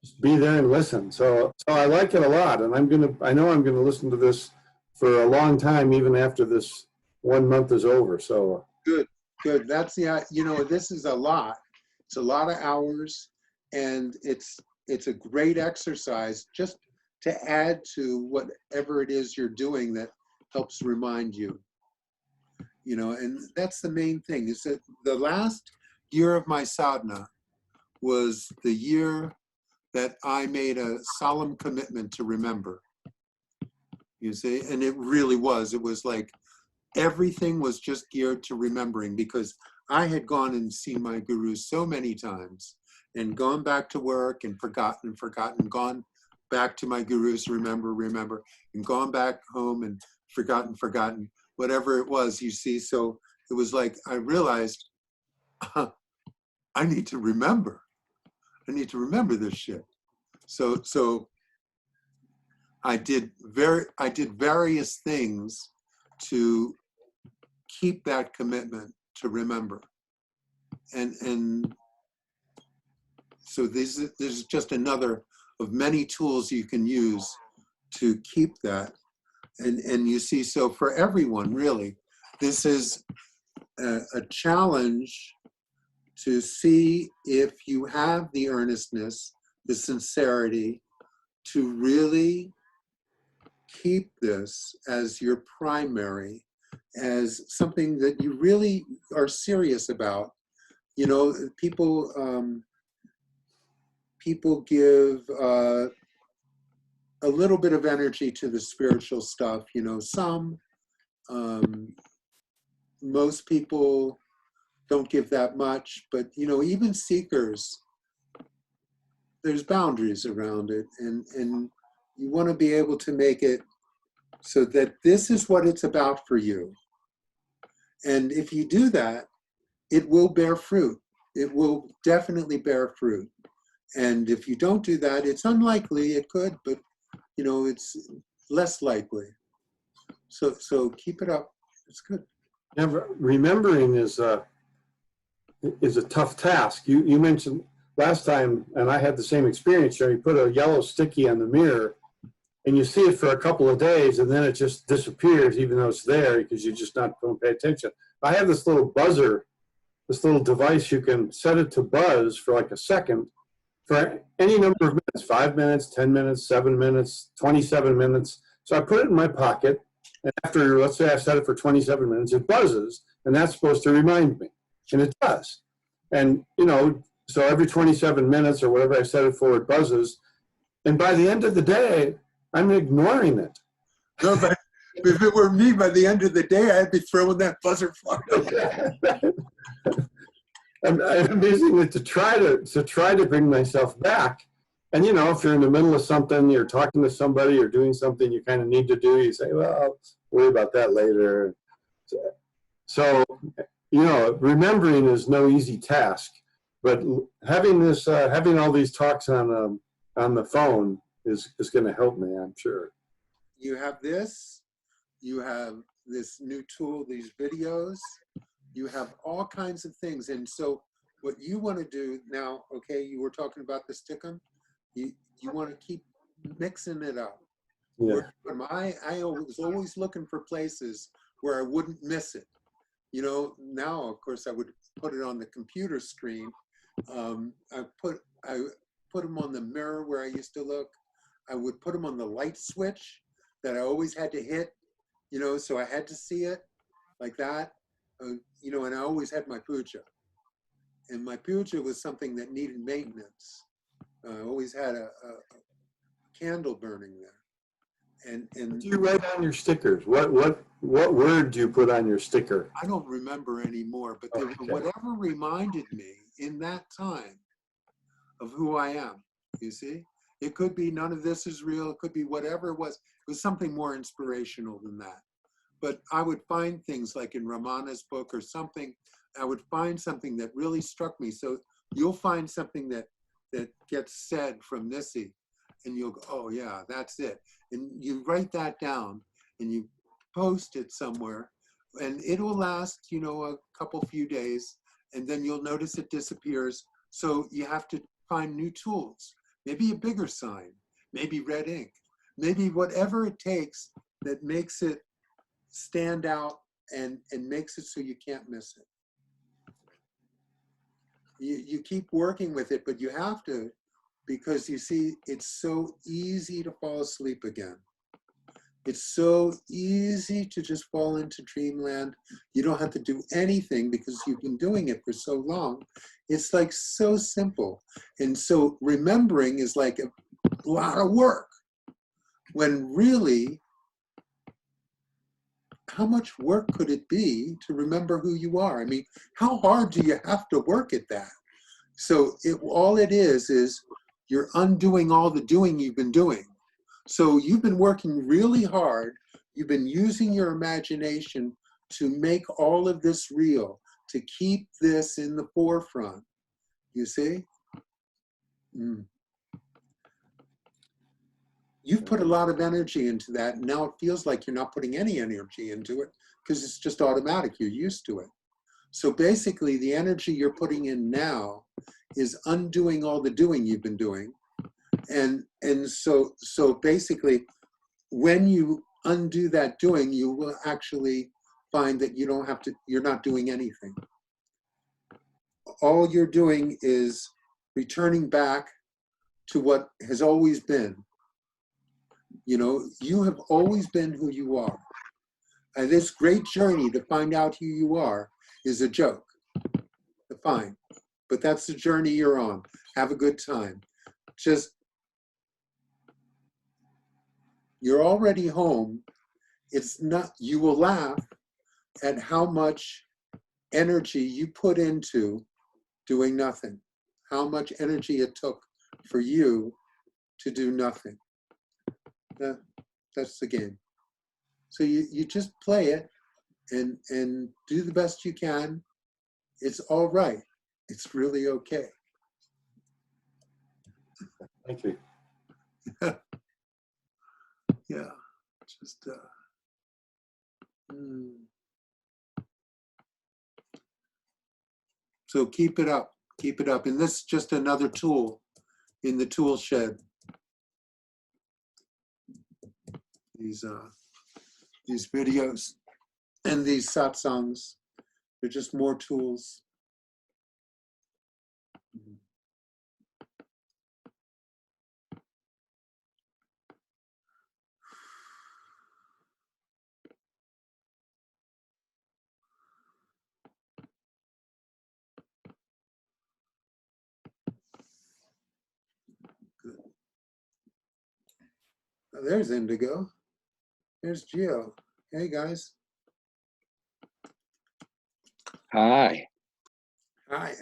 just be there and listen. So I like it a lot, and I know I'm gonna listen to this for a long time, even after this 1 month is over. So good. That's this is a lot. It's a lot of hours, and it's a great exercise just to add to whatever it is you're doing that helps remind you. And that's the main thing, is that the last year of my sadhana was the year that I made a solemn commitment to remember. You see, and it really was. It was like everything was just geared to remembering, because I had gone and seen my guru so many times and gone back to work and forgotten, gone back to my gurus, remember, and gone back home and forgotten, whatever it was, you see. So it was like I realized I need to remember. I need to remember this shit. So I did various things to keep that commitment to remember. And so this is just another of many tools you can use to keep that. And you see, so for everyone, really, this is a challenge to see if you have the earnestness, the sincerity to really keep this as your primary, as something that you really are serious about. You know, people give a little bit of energy to the spiritual stuff, you know, some. Most people don't give that much, but, you know, even seekers, there's boundaries around it. And you want to be able to make it so that this is what it's about for you. And if you do that, it will bear fruit. It will definitely bear fruit. And if you don't do that, it's unlikely it could, but, you know, it's less likely. So keep it up. It's good. Yeah, remembering is a tough task. You mentioned last time, and I had the same experience, you put a yellow sticky on the mirror and you see it for a couple of days and then it just disappears even though it's there because you're just not going to pay attention. I have this little buzzer, this little device, you can set it to buzz for like a second for any number of minutes, 5 minutes, 10 minutes, 7 minutes, 27 minutes. So I put it in my pocket, and after, let's say I set it for 27 minutes, it buzzes, and that's supposed to remind me, and it does. And, you know, so every 27 minutes or whatever I set it for, it buzzes, and by the end of the day, I'm ignoring it. No, but if it were me, by the end of the day, I'd be throwing that buzzer far away. I'm using it to try to bring myself back. And, you know, if you're in the middle of something, you're talking to somebody, you're doing something you kind of need to do, you say, well, I'll worry about that later. So, you know, remembering is no easy task, but having this, having all these talks on the phone is going to help me, I'm sure. You have this, you have this new tool, these videos, you have all kinds of things. And so what you want to do now, okay, you were talking about the stickum, you want to keep mixing it up. Yeah. I was always looking for places where I wouldn't miss it. You know, now, of course, I would put it on the computer screen. I put them on the mirror where I used to look. I would put them on the light switch that I always had to hit, you know, so I had to see it like that. You know, and I always had my puja. And my puja was something that needed maintenance. I always had a candle burning there. And What do you write on your stickers? What word do you put on your sticker? I don't remember anymore, but whatever reminded me in that time of who I am, you see? It could be none of this is real. It could be whatever it was. It was something more inspirational than that. But I would find things like in Ramana's book or something, I would find something that really struck me. So you'll find something that gets said from Nissi, and you'll go, oh yeah, that's it. And you write that down and you post it somewhere, and it will last, you know, a few days, and then you'll notice it disappears. So you have to find new tools, maybe a bigger sign, maybe red ink, maybe whatever it takes that makes it stand out and makes it so you can't miss it. You keep working with it, but you have to, because you see, it's so easy to fall asleep again. It's so easy to just fall into dreamland. You don't have to do anything because you've been doing it for so long. It's like so simple. And so remembering is like a lot of work, when really, how much work could it be to remember who you are? I mean, how hard do you have to work at that? So all it is you're undoing all the doing you've been doing. So you've been working really hard. You've been using your imagination to make all of this real, to keep this in the forefront. You see? You've put a lot of energy into that. And now it feels like you're not putting any energy into it because it's just automatic. You're used to it. So basically, the energy you're putting in now is undoing all the doing you've been doing. And so basically, when you undo that doing, you will actually find that you don't have to, you're not doing anything. All you're doing is returning back to what has always been. You know, you have always been who you are. And this great journey to find out who you are is a joke. Fine. But that's the journey you're on. Have a good time. Just, you're already home. It's not, you will laugh at how much energy you put into doing nothing. How much energy it took for you to do nothing. That's the game. So you just play it and do the best you can. It's all right. It's really okay. Thank you. Yeah, just So keep it up, keep it up. And this is just another tool in the tool shed. These videos and these satsangs, they're just more tools. Good. Oh, there's Indigo. There's Gio. Hey guys. Hi. Hi.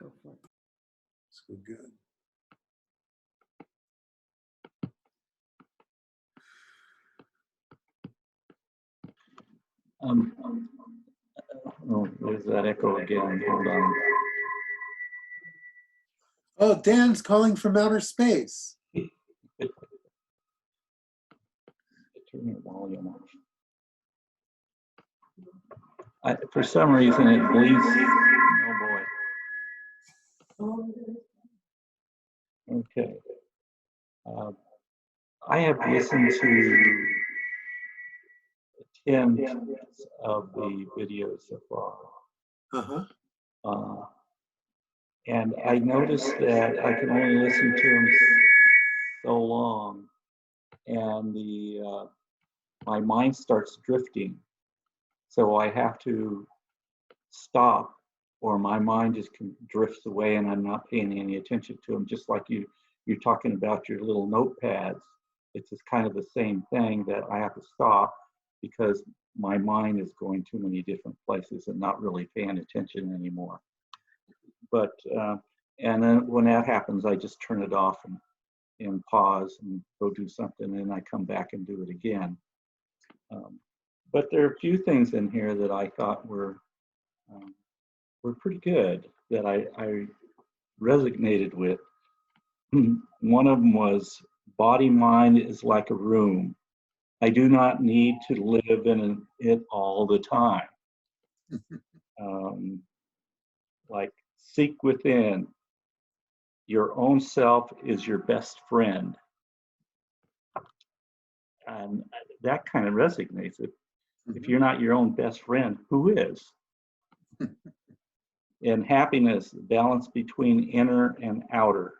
Go for it. So good. Oh, there's that echo again. Hold on. Oh, Dan's calling from outer space. Turn your volume off. For some reason, it bleeds. Oh boy. Okay. I have listened to 10 of the videos so far. And I noticed that I can only listen to them so long, and my mind starts drifting. So I have to stop, or my mind just drifts away, and I'm not paying any attention to them. Just like you're talking about your little notepads. It's just kind of the same thing, that I have to stop because my mind is going too many different places and not really paying attention anymore. But and then when that happens, I just turn it off and pause and go do something, and I come back and do it again. But there are a few things in here that I thought were pretty good, that I resonated with. One of them was, body mind is like a room. I do not need to live in it all the time. Like, seek within. Your own self is your best friend. And that kind of resonates. If you're not your own best friend, who is? And happiness, balance between inner and outer.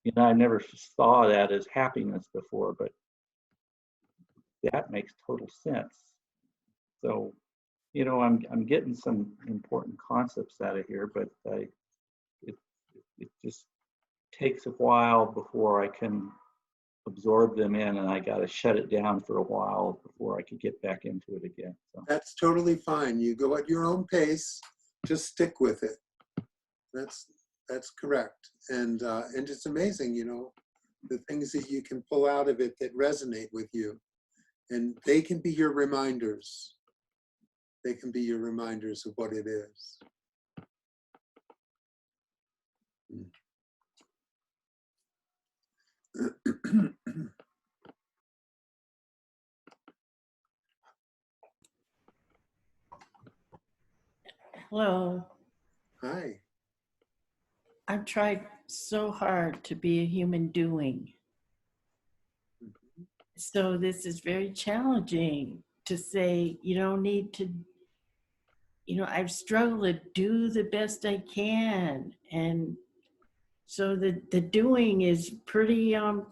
You know, I never saw that as happiness before, but that makes total sense. So, you know, I'm getting some important concepts out of here, but it just takes a while before I can absorb them in, and I got to shut it down for a while before I could get back into it again. So. That's totally fine. You go at your own pace. Just stick with it. That's correct. And it's amazing, you know, the things that you can pull out of it that resonate with you. And they can be your reminders. They can be your reminders of what it is. Hello. Hi. I've tried so hard to be a human doing. So this is very challenging to say, you don't need to, I've struggled to do the best I can. And so the doing is pretty hard.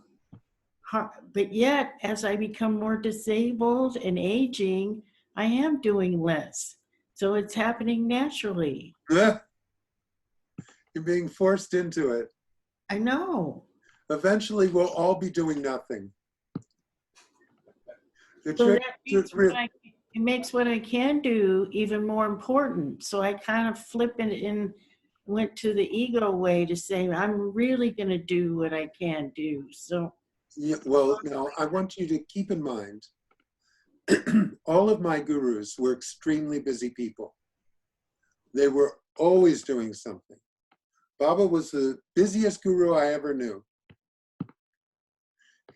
But yet, as I become more disabled and aging, I am doing less. So it's happening naturally. You're being forced into it. I know. Eventually, we'll all be doing nothing. So that it makes what I can do even more important. So I kind of flip it and went to the ego way to say, I'm really going to do what I can do. So, yeah, well, now I want you to keep in mind, all of my gurus were extremely busy people. They were always doing something. Baba was the busiest guru I ever knew.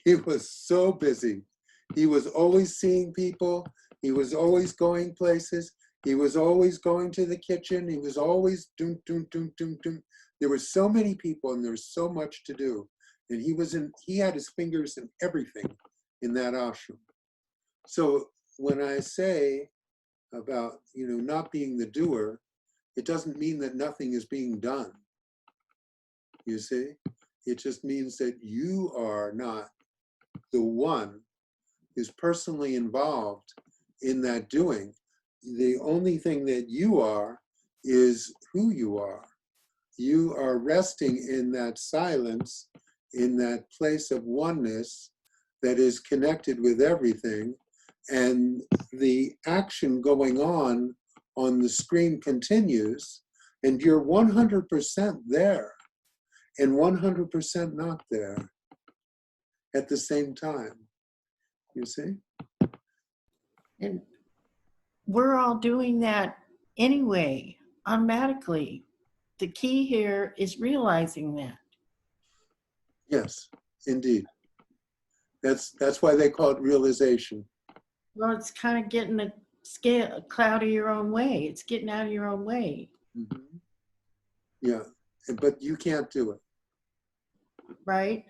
He was so busy. He was always seeing people. He was always going places. He was always going to the kitchen. He was always doom. There were so many people and there was so much to do. And he had his fingers in everything in that ashram. So when I say about, not being the doer, it doesn't mean that nothing is being done. You see? It just means that you are not the one who's personally involved in that doing. The only thing that you are is who you are. You are resting in that silence, in that place of oneness that is connected with everything. And the action going on the screen continues, and you're 100% there and 100% not there at the same time. You see? and we're all doing that anyway, automatically. The key here is realizing that. Yes, indeed. That's why they call it realization. Well, it's kind of getting a cloud of your own way. It's getting out of your own way. Mm-hmm. Yeah, but you can't do it. Right?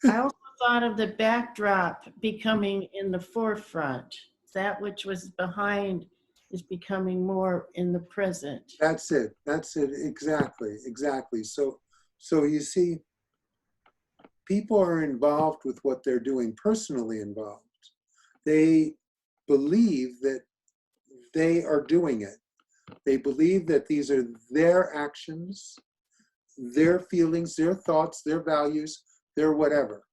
I also thought of the backdrop becoming in the forefront. That which was behind is becoming more in the present. That's it. Exactly. So you see, people are involved with what they're doing, personally involved. They believe that they are doing it. They believe that these are their actions, their feelings, their thoughts, their values, their whatever.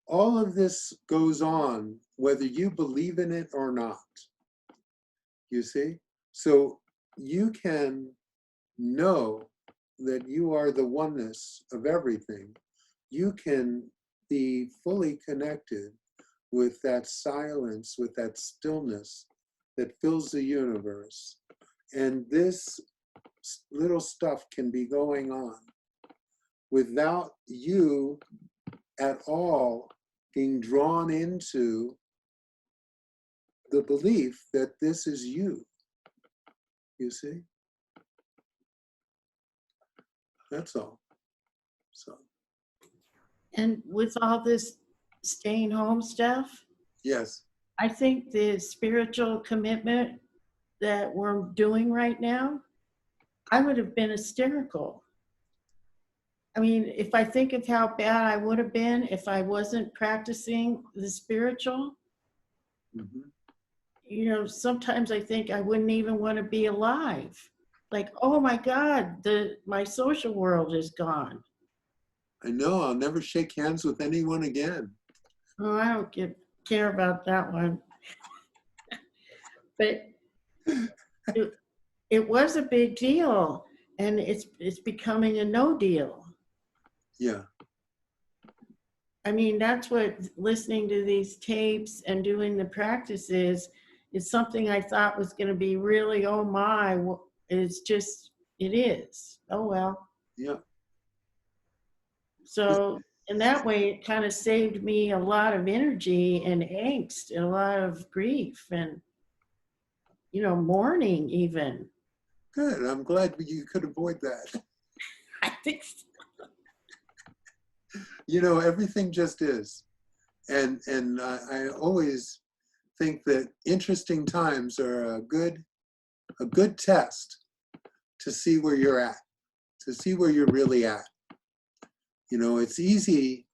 All of this goes on whether you believe in it or not. You see? So you can know that you are the oneness of everything. You can be fully connected with that silence, with that stillness that fills the universe. And this little stuff can be going on without you at all being drawn into the belief that this is you. You see? That's all. So. And with all this staying home stuff, Yes. I think the spiritual commitment that we're doing right now, I would have been hysterical. I mean, if I think of how bad I would have been if I wasn't practicing the spiritual, sometimes I think I wouldn't even want to be alive. Like, oh my God, my social world is gone. I know, I'll never shake hands with anyone again. Oh, I don't care about that one. But it was a big deal. and it's becoming a no deal. Yeah. I mean, that's what listening to these tapes and doing the practices is something I thought was going to be really, oh my, it's just, it is. Oh, well. Yeah. So in that way, it kind of saved me a lot of energy and angst and a lot of grief and, you know, mourning even. Good. I'm glad you could avoid that. I think so. You know, everything just is. And I always think that interesting times are a good test to see where you're at, to see where you're really at. You know, it's easy,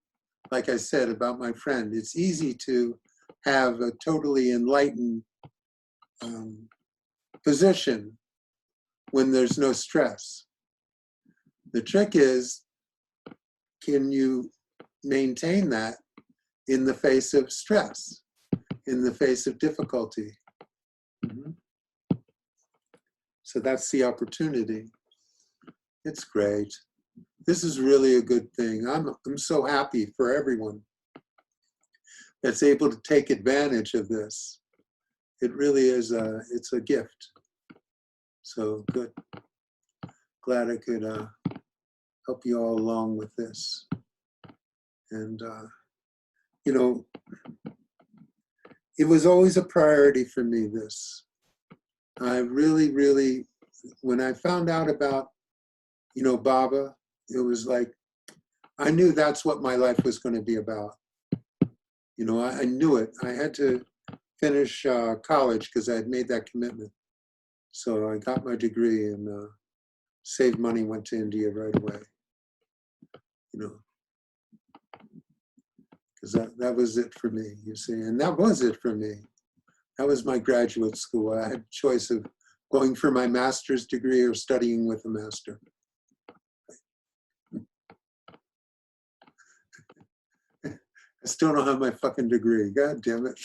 like I said about my friend, it's easy to have a totally enlightened position when there's no stress. The trick is, can you maintain that in the face of stress, in the face of difficulty? So that's the opportunity. It's great. This is really a good thing. I'm so happy for everyone that's able to take advantage of this. It really is it's a gift. So good. Glad I could help you all along with this. And, you know, it was always a priority for me, this. I really, when I found out about, you know, Baba, it was like, I knew that's what my life was going to be about. You know, I knew it. I had to finish college because I had made that commitment. So I got my degree and saved money, went to India right away. You know, because that was it for me, you see. And that was it for me. That was my graduate school. I had a choice of going for my master's degree or studying with a master. I still don't have my fucking degree. God damn it.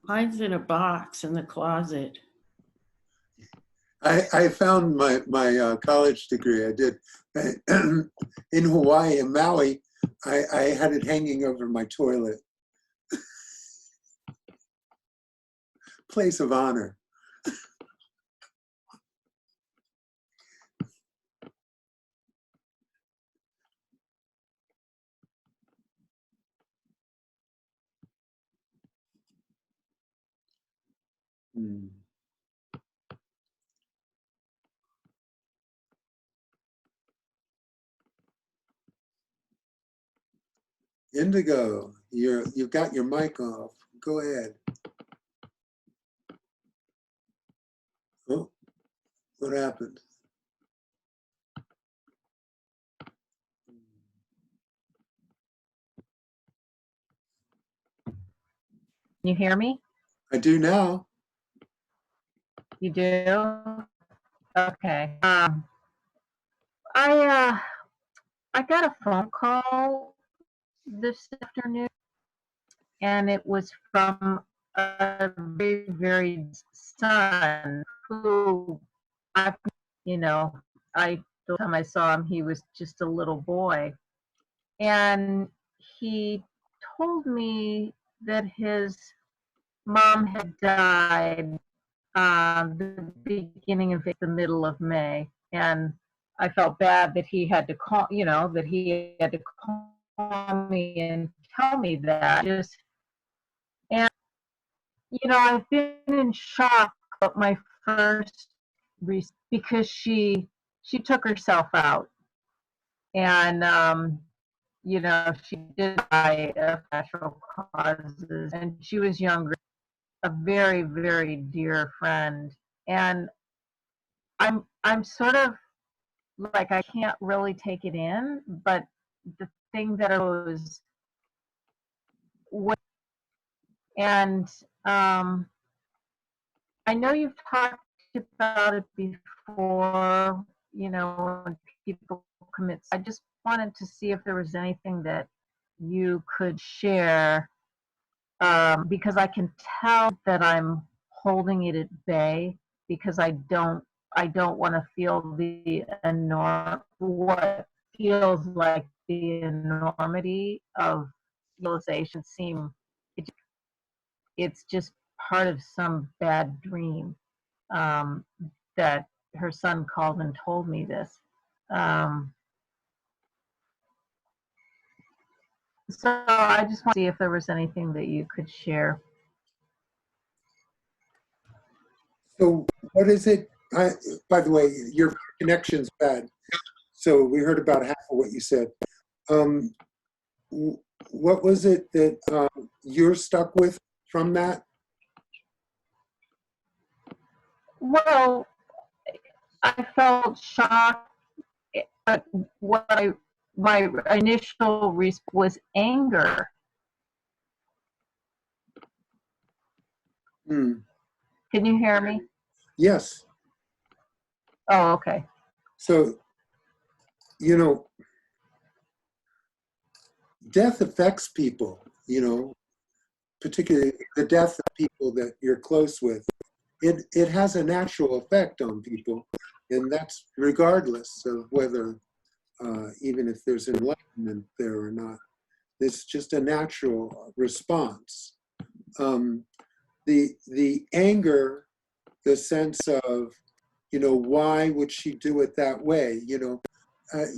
Mine's in a box in the closet. I found my college degree. I did in Hawaii, in Maui. I had it hanging over my toilet. Place of honor. Indigo, you've got your mic off. Go ahead. Oh, what happened? You hear me? I do now. You do? Okay. I got a phone call this afternoon, and it was from a very, very son who I the time I saw him, he was just a little boy, and he told me that his mom had died the beginning of the middle of May, and I felt bad that he had to call, that he had to call me and tell me that. And I've been in shock about my first because she took herself out, and she did die of natural causes, and she was younger. A very, very dear friend, and I'm sort of like, I can't really take it in, but the thing that I was and I know you've talked about it before, you know, when people commit, I just wanted to see if there was anything that you could share, because I can tell that I'm holding it at bay, because I don't want to feel what feels like the enormity of realization. It's just part of some bad dream, that her son called and told me this. So I just want to see if there was anything that you could share. So what is it? By the way, your connection's bad. So we heard about half of what you said. What was it that you're stuck with from that? Well, I felt shocked. But my initial response was anger. Hmm. Can you hear me? Yes. Oh, okay. So, you know, death affects people, you know, particularly the death of people that you're close with. It has a natural effect on people, and that's regardless of whether, even if there's enlightenment there or not. It's just a natural response. The anger, the sense of, you know, why would she do it that way? You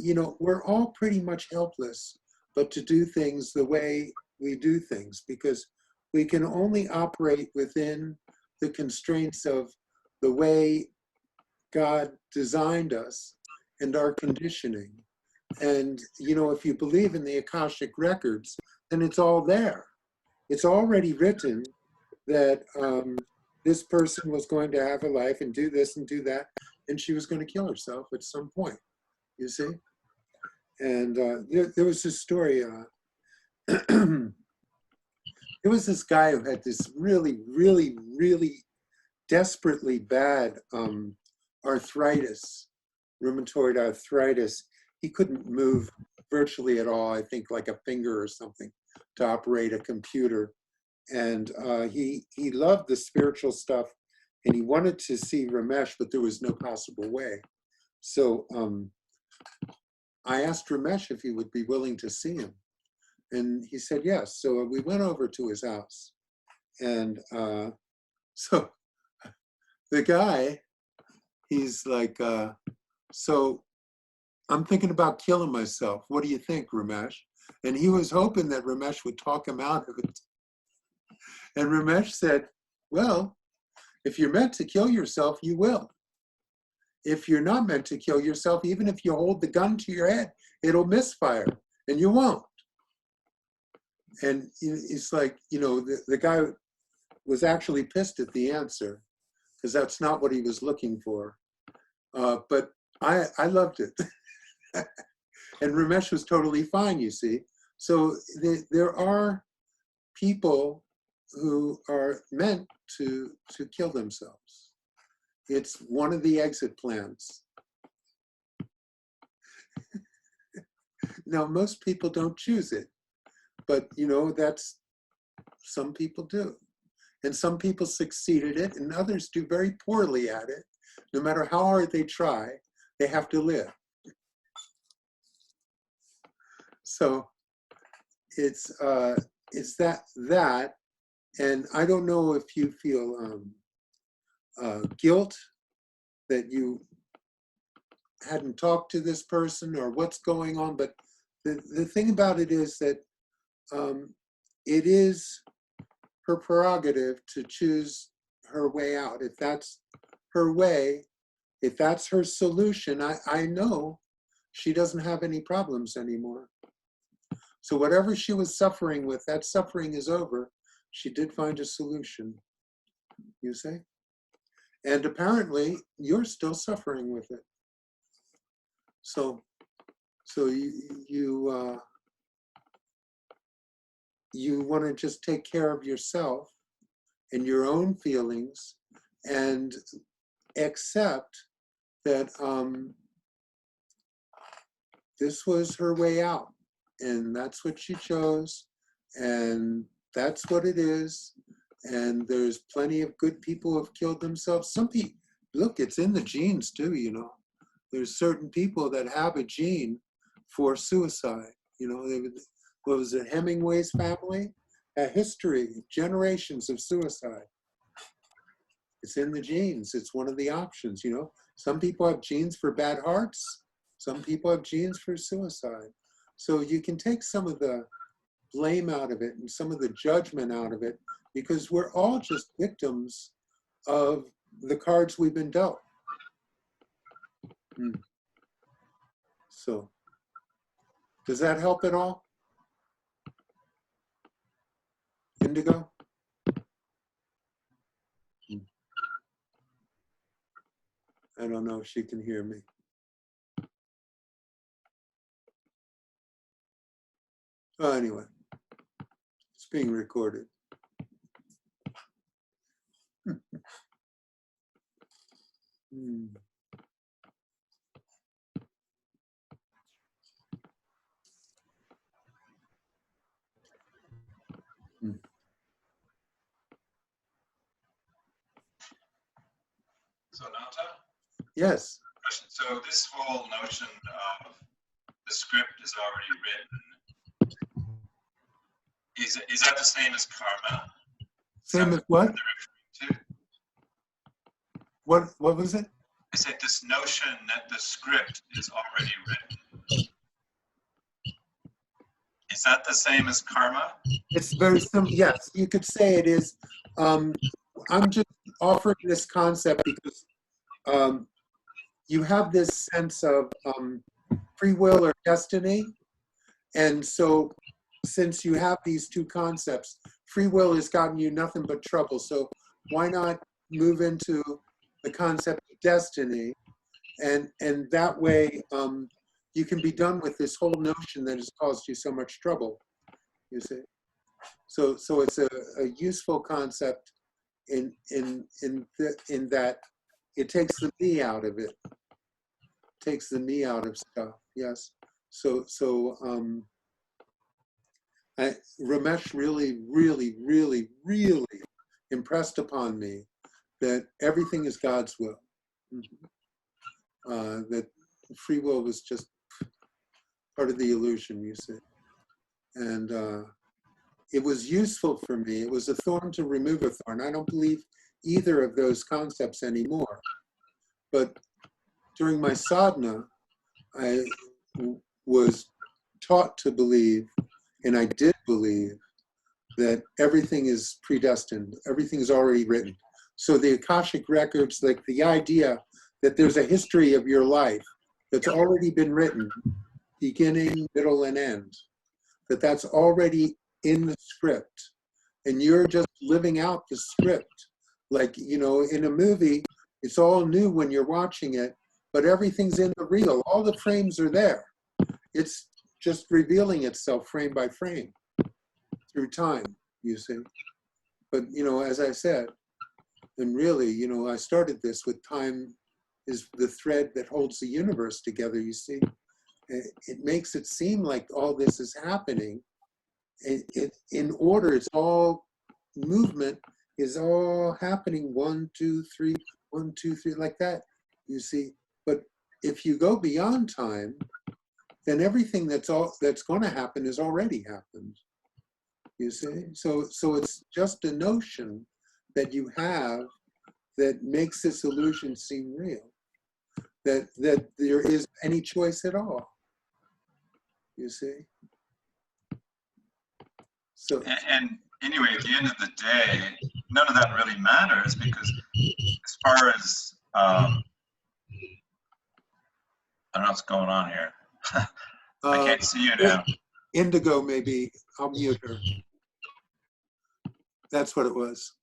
know, we're all pretty much helpless, but to do things the way we do things, because we can only operate within the constraints of the way God designed us and our conditioning. And, you know, if you believe in the Akashic records, then it's all there. It's already written that this person was going to have a life and do this and do that, and she was going to kill herself at some point, you see? And there was this story, there was this guy who had this really, really, really desperately bad arthritis, rheumatoid arthritis. He couldn't move virtually at all, I think like a finger or something, to operate a computer. And he loved the spiritual stuff, and he wanted to see Ramesh, but there was no possible way. So I asked Ramesh if he would be willing to see him. And he said yes. So we went over to his house. And so the guy, he's like, so I'm thinking about killing myself. What do you think, Ramesh? And he was hoping that Ramesh would talk him out of it. And Ramesh said, well, if you're meant to kill yourself, you will. If you're not meant to kill yourself, even if you hold the gun to your head, it'll misfire and you won't. And it's like, you know, the guy was actually pissed at the answer, because that's not what he was looking for. But I loved it. And Ramesh was totally fine, you see. So there are people who are meant to kill themselves. It's one of the exit plans. Now, most people don't choose it, but you know, that's, some people do. And some people succeed at it, and others do very poorly at it. No matter how hard they try, they have to live. So it's that, and I don't know if you feel guilt that you hadn't talked to this person or what's going on, but the thing about it is that it is her prerogative to choose her way out. If that's her way, if that's her solution, I know she doesn't have any problems anymore. So whatever she was suffering with, that suffering is over. She did find a solution, you see? And apparently, you're still suffering with it. So you want to just take care of yourself and your own feelings, and accept that this was her way out, and that's what she chose, and that's what it is. And there's plenty of good people who have killed themselves. Some people, look, it's in the genes too, you know. There's certain people that have a gene for suicide. You know, what was it, Hemingway's family? A history, generations of suicide. It's in the genes. It's one of the options, you know. Some people have genes for bad hearts. Some people have genes for suicide. So you can take some of the blame out of it and some of the judgment out of it, because we're all just victims of the cards we've been dealt. So, does that help at all? Indigo? I don't know if she can hear me. Oh, anyway, it's being recorded. So Ananta? Yes. So this whole notion of the script is already written, is that the same as karma? Same as what? What was it? I said this notion that the script is already written. Is that the same as karma? It's very simple. Yes, you could say it is. I'm just offering this concept because you have this sense of free will or destiny. And so since you have these two concepts, free will has gotten you nothing but trouble. So why not move into the concept of destiny? And that way you can be done with this whole notion that has caused you so much trouble, you see. So it's a useful concept in that it takes the me out of it. Takes the me out of stuff. Yes. So Ramesh really impressed upon me that everything is God's will. That free will was just part of the illusion, you see. And it was useful for me. It was a thorn to remove a thorn. I don't believe either of those concepts anymore. But during my sadhana, I was taught to believe, and I did believe, that everything is predestined. Everything is already written. So the Akashic records, like the idea that there's a history of your life that's already been written, beginning, middle, and end, that's already in the script, and you're just living out the script. Like, you know, in a movie, it's all new when you're watching it, but everything's in the reel. All the frames are there. It's just revealing itself frame by frame through time, you see. But, you know, as I said, and really, you know, I started this with time is the thread that holds the universe together, you see. It makes it seem like all this is happening. In order, it's all movement is all happening 1, 2, 3, 1, 2, 3, like that, you see. But if you go beyond time, then everything that's going to happen has already happened, you see. So it's just a notion that you have that makes this illusion seem real, that there is any choice at all, you see. So, and anyway, at the end of the day, none of that really matters, because as far as I don't know what's going on here. I can't see you now. Indigo, maybe. I'll mute her. That's what it was.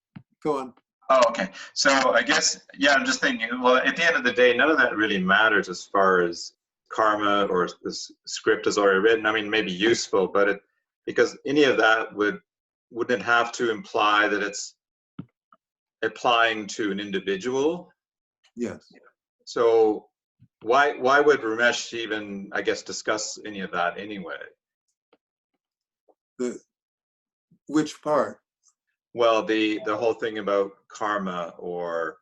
Go on. Oh, okay. So I guess, yeah, I'm just thinking, well, at the end of the day, none of that really matters as far as karma or this script is already written. I mean, maybe useful, but because any of that wouldn't have to imply that it's applying to an individual. Yes. So why would Ramesh even, I guess, discuss any of that anyway? Which part? Well, the whole thing about karma, or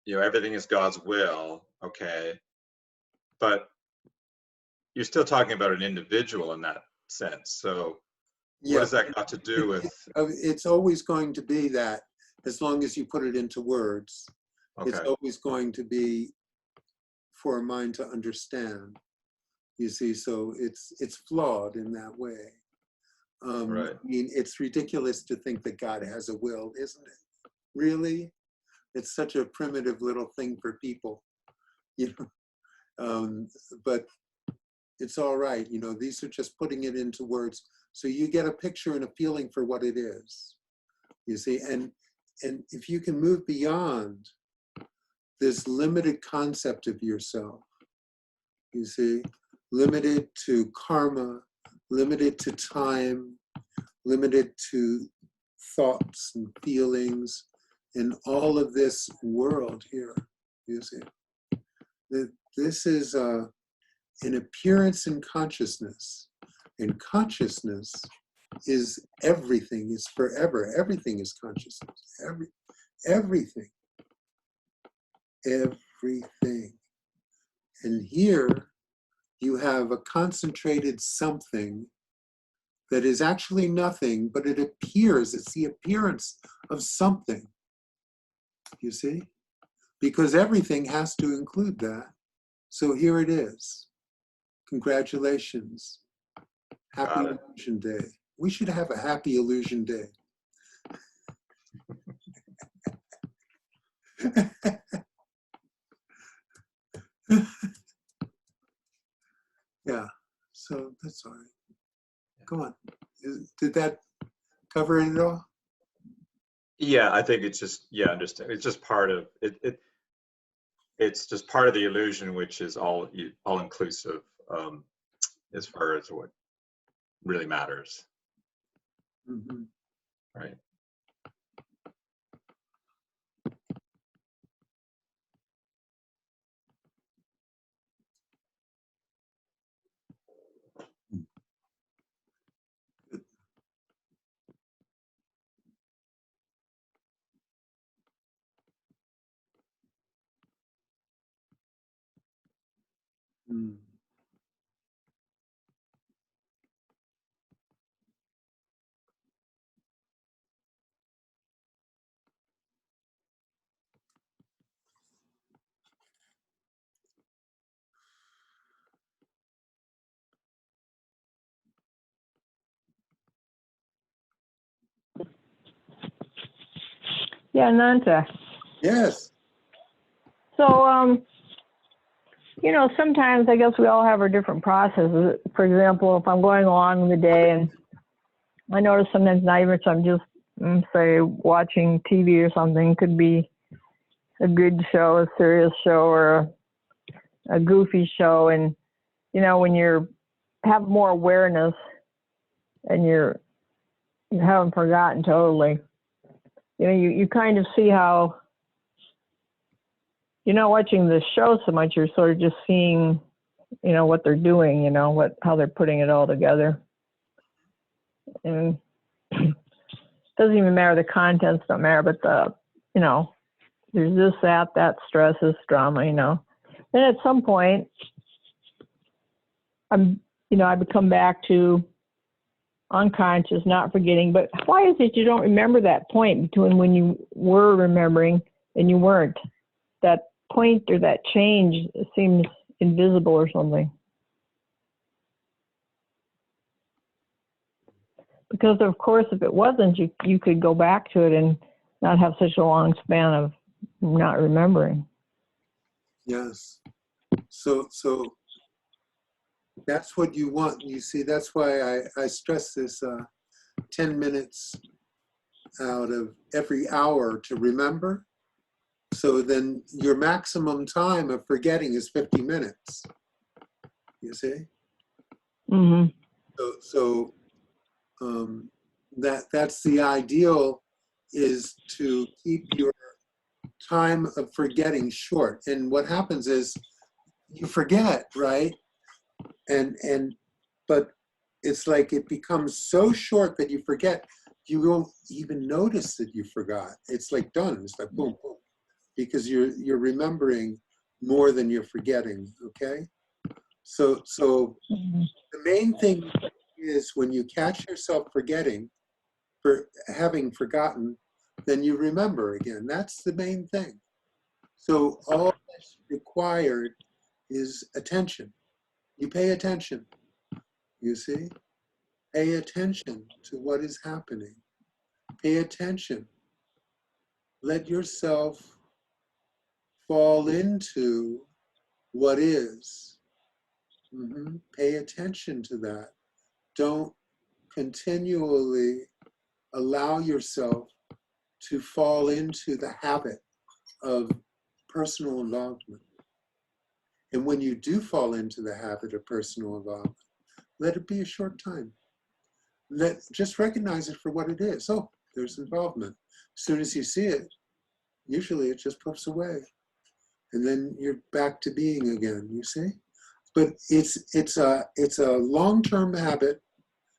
everything is God's will, okay, but you're still talking about an individual in that sense. So what does that got to do with? It's always going to be that, as long as you put it into words. Okay. It's always going to be for a mind to understand. You see, so it's flawed in that way. Right. I mean, it's ridiculous to think that God has a will, isn't it? Really? It's such a primitive little thing for people, but it's all right. These are just putting it into words. So you get a picture and a feeling for what it is, you see, and if you can move beyond this limited concept of yourself, you see, limited to karma, limited to time, limited to thoughts and feelings, and all of this world here, you see. This is an appearance in consciousness, and consciousness is everything, is forever. Everything is consciousness. Everything. Everything. And here you have a concentrated something that is actually nothing, but it appears, it's the appearance of something, you see? Because everything has to include that. So here it is. Congratulations. Happy Illusion Day. We should have a happy Illusion Day. Yeah, so that's all right. Come on. Did that cover it all? Yeah, I think it's just, understand. It's just part of it. It's just part of the illusion, which is all inclusive, as far as what really matters. Mm-hmm. Right. Mm. Yeah, Ananta. Yes. So, sometimes I guess we all have our different processes. For example, if I'm going along in the day and I notice sometimes not even if I'm just, say, watching TV or something, could be a good show, a serious show, or a goofy show. And, when you have more awareness and you haven't forgotten totally, you kind of see how you're not watching the show so much, you're sort of just seeing, what they're doing, how they're putting it all together. And it doesn't even matter, the contents don't matter, but there's this, that stress, this drama, Then at some point, I become back to unconscious, not forgetting. But why is it you don't remember that point between when you were remembering and you weren't? That point or that change seems invisible or something. Because of course, if it wasn't, you could go back to it and not have such a long span of not remembering. Yes. So that's what you want. You see, that's why I stress this 10 minutes out of every hour to remember. So then your maximum time of forgetting is 50 minutes. You see? Mm-hmm. So that's the ideal, is to keep your time of forgetting short. And what happens is you forget, right? But it's like it becomes so short that you forget. You won't even notice that you forgot. It's like done. It's like boom, boom, because you're remembering more than you're forgetting. Okay, so the main thing is when you catch yourself forgetting, for having forgotten, then you remember again. That's the main thing. So all that's required is attention. You pay attention. You see? Pay attention to what is happening. Pay attention. Let yourself fall into what is. Pay attention to that. Don't continually allow yourself to fall into the habit of personal involvement. And when you do fall into the habit of personal involvement, let it be a short time. Just recognize it for what it is. Oh, there's involvement. As soon as you see it, usually it just puffs away. And then you're back to being again, you see? But it's a long-term habit.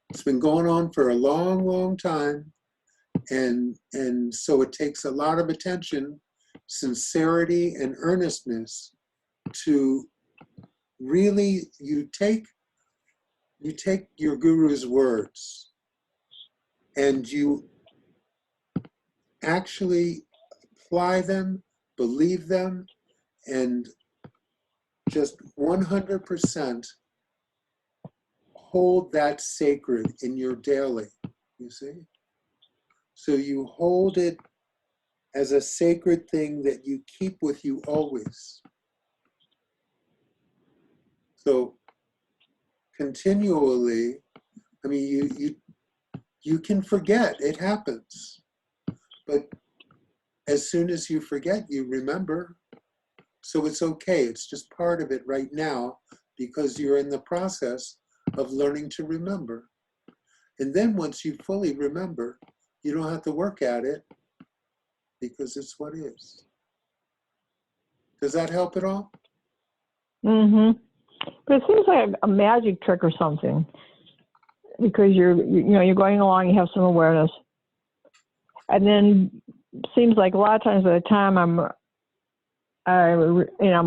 It's been going on for a long, long time. And so it takes a lot of attention, sincerity, and earnestness to really, you take your guru's words and you actually apply them, believe them, and just 100% hold that sacred in your daily, you see? So you hold it as a sacred thing that you keep with you always. So continually, I mean, you can forget, it happens. But as soon as you forget, you remember. So it's okay, it's just part of it right now because you're in the process of learning to remember. And then once you fully remember, you don't have to work at it because it's what is. Does that help at all? Mm-hmm. But it seems like a magic trick or something, because you're going along, you have some awareness, and then it seems like a lot of times by the time I'm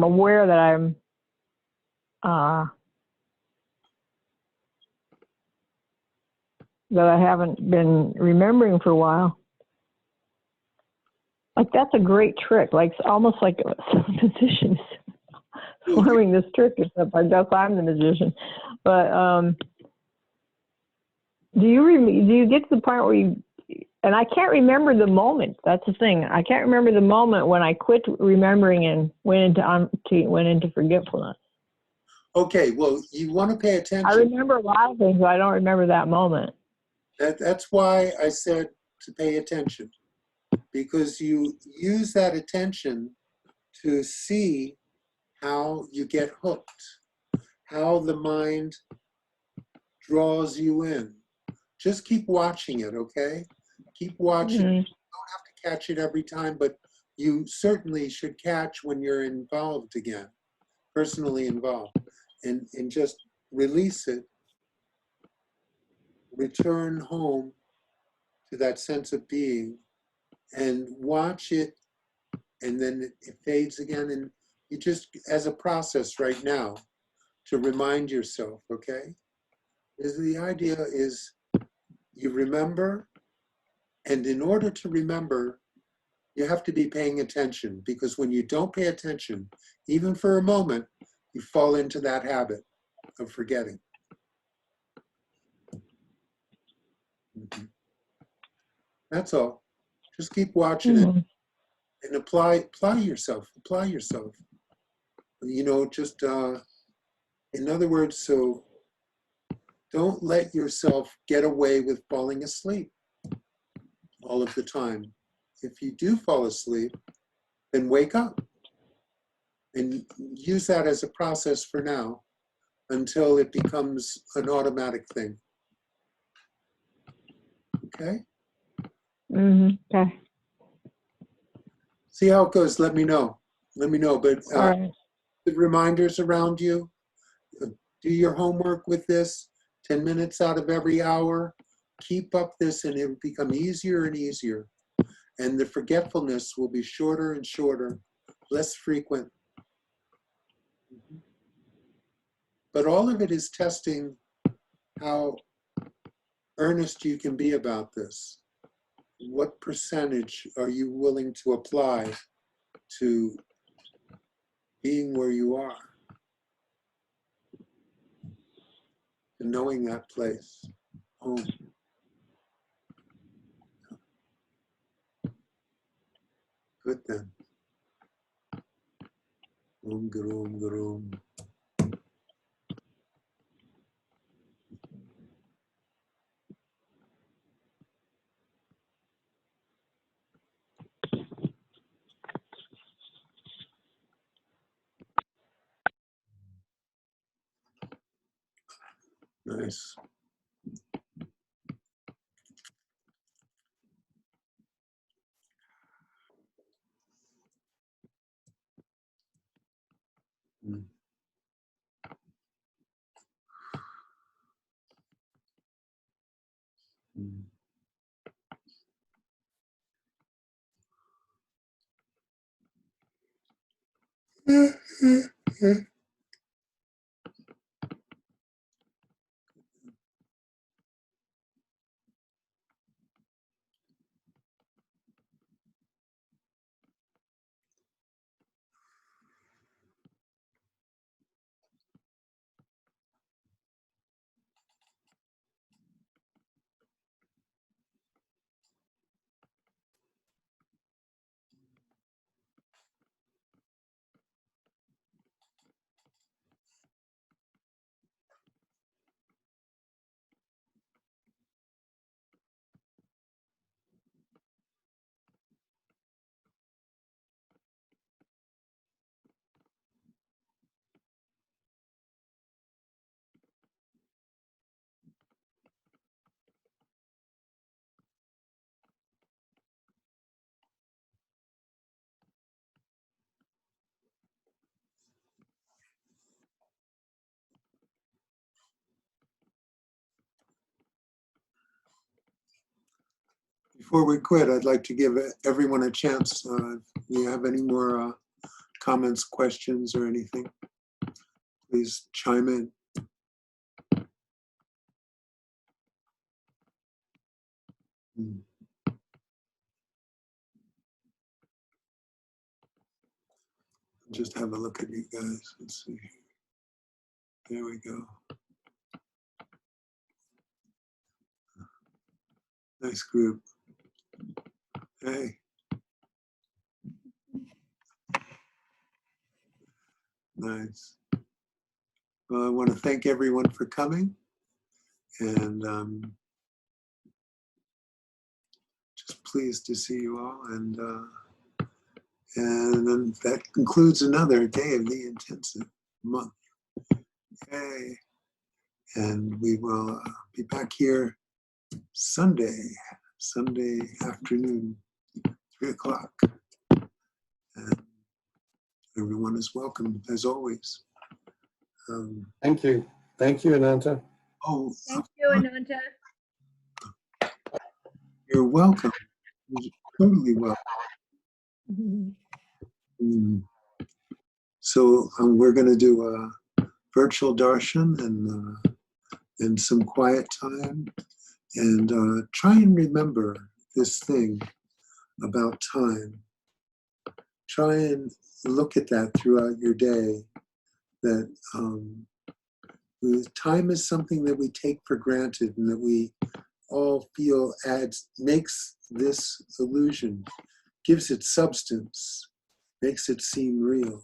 aware that that I haven't been remembering for a while. Like that's a great trick. Like almost like some magicians learning this trick, except I guess I'm the magician. But do you get to the point where you? And I can't remember the moment. That's the thing. I can't remember the moment when I quit remembering and went into forgetfulness. Okay, well, you want to pay attention. I remember a lot of things, but I don't remember that moment. That's why I said to pay attention, because you use that attention to see how you get hooked, how the mind draws you in. Just keep watching it, okay? Keep watching. Mm-hmm. You don't have to catch it every time, but you certainly should catch when you're involved again, personally involved, and just release it. Return home to that sense of being and watch it, and then it fades again. And you just, as a process right now, to remind yourself, okay? The idea is you remember, and in order to remember, you have to be paying attention, because when you don't pay attention, even for a moment, you fall into that habit of forgetting. That's all. Just keep watching it and apply yourself. You know, just in other words, so don't let yourself get away with falling asleep all of the time. If you do fall asleep, then wake up and use that as a process for now until it becomes an automatic thing. Okay? Mm-hmm. Okay. See how it goes. Let me know. Let me know. But All right. the reminders around you. Do your homework with this. 10 minutes out of every hour. Keep up this, and it will become easier and easier. And the forgetfulness will be shorter and shorter, less frequent. But all of it is testing how earnest you can be about this. What percentage are you willing to apply to being where you are? And knowing that place, home. Good then. Om Gurum Gurum. Nice. Mm. Mm. Before we quit, I'd like to give everyone a chance. Do you have any more comments, questions, or anything? Please chime in. Just have a look at you guys. Let's see. There we go. Nice group. Hey. Nice. Well, I want to thank everyone for coming, and just pleased to see you all. And then that concludes another day of the intensive month. Yay. And we will be back here Sunday afternoon, 3 o'clock. And everyone is welcome, as always. Thank you. Thank you, Ananta. Oh, Thank you, Ananta. you're welcome. You're totally welcome. So we're going to do a virtual darshan and some quiet time, and try and remember this thing about time. Try and look at that throughout your day, that time is something that we take for granted and that we all feel makes this illusion, gives it substance, makes it seem real.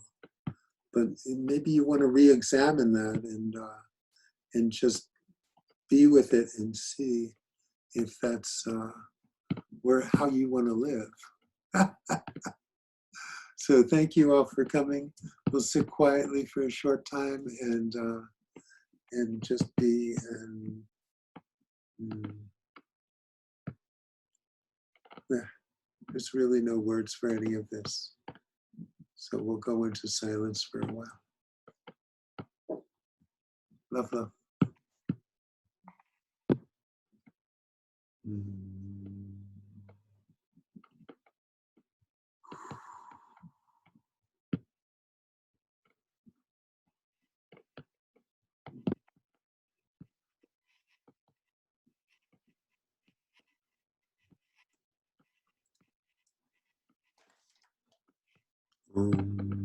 But maybe you want to re-examine that and just be with it and see if that's how you want to live. So thank you all for coming. We'll sit quietly for a short time and just be yeah. There's really no words for any of this. So we'll go into silence for a while. Love, love. Om.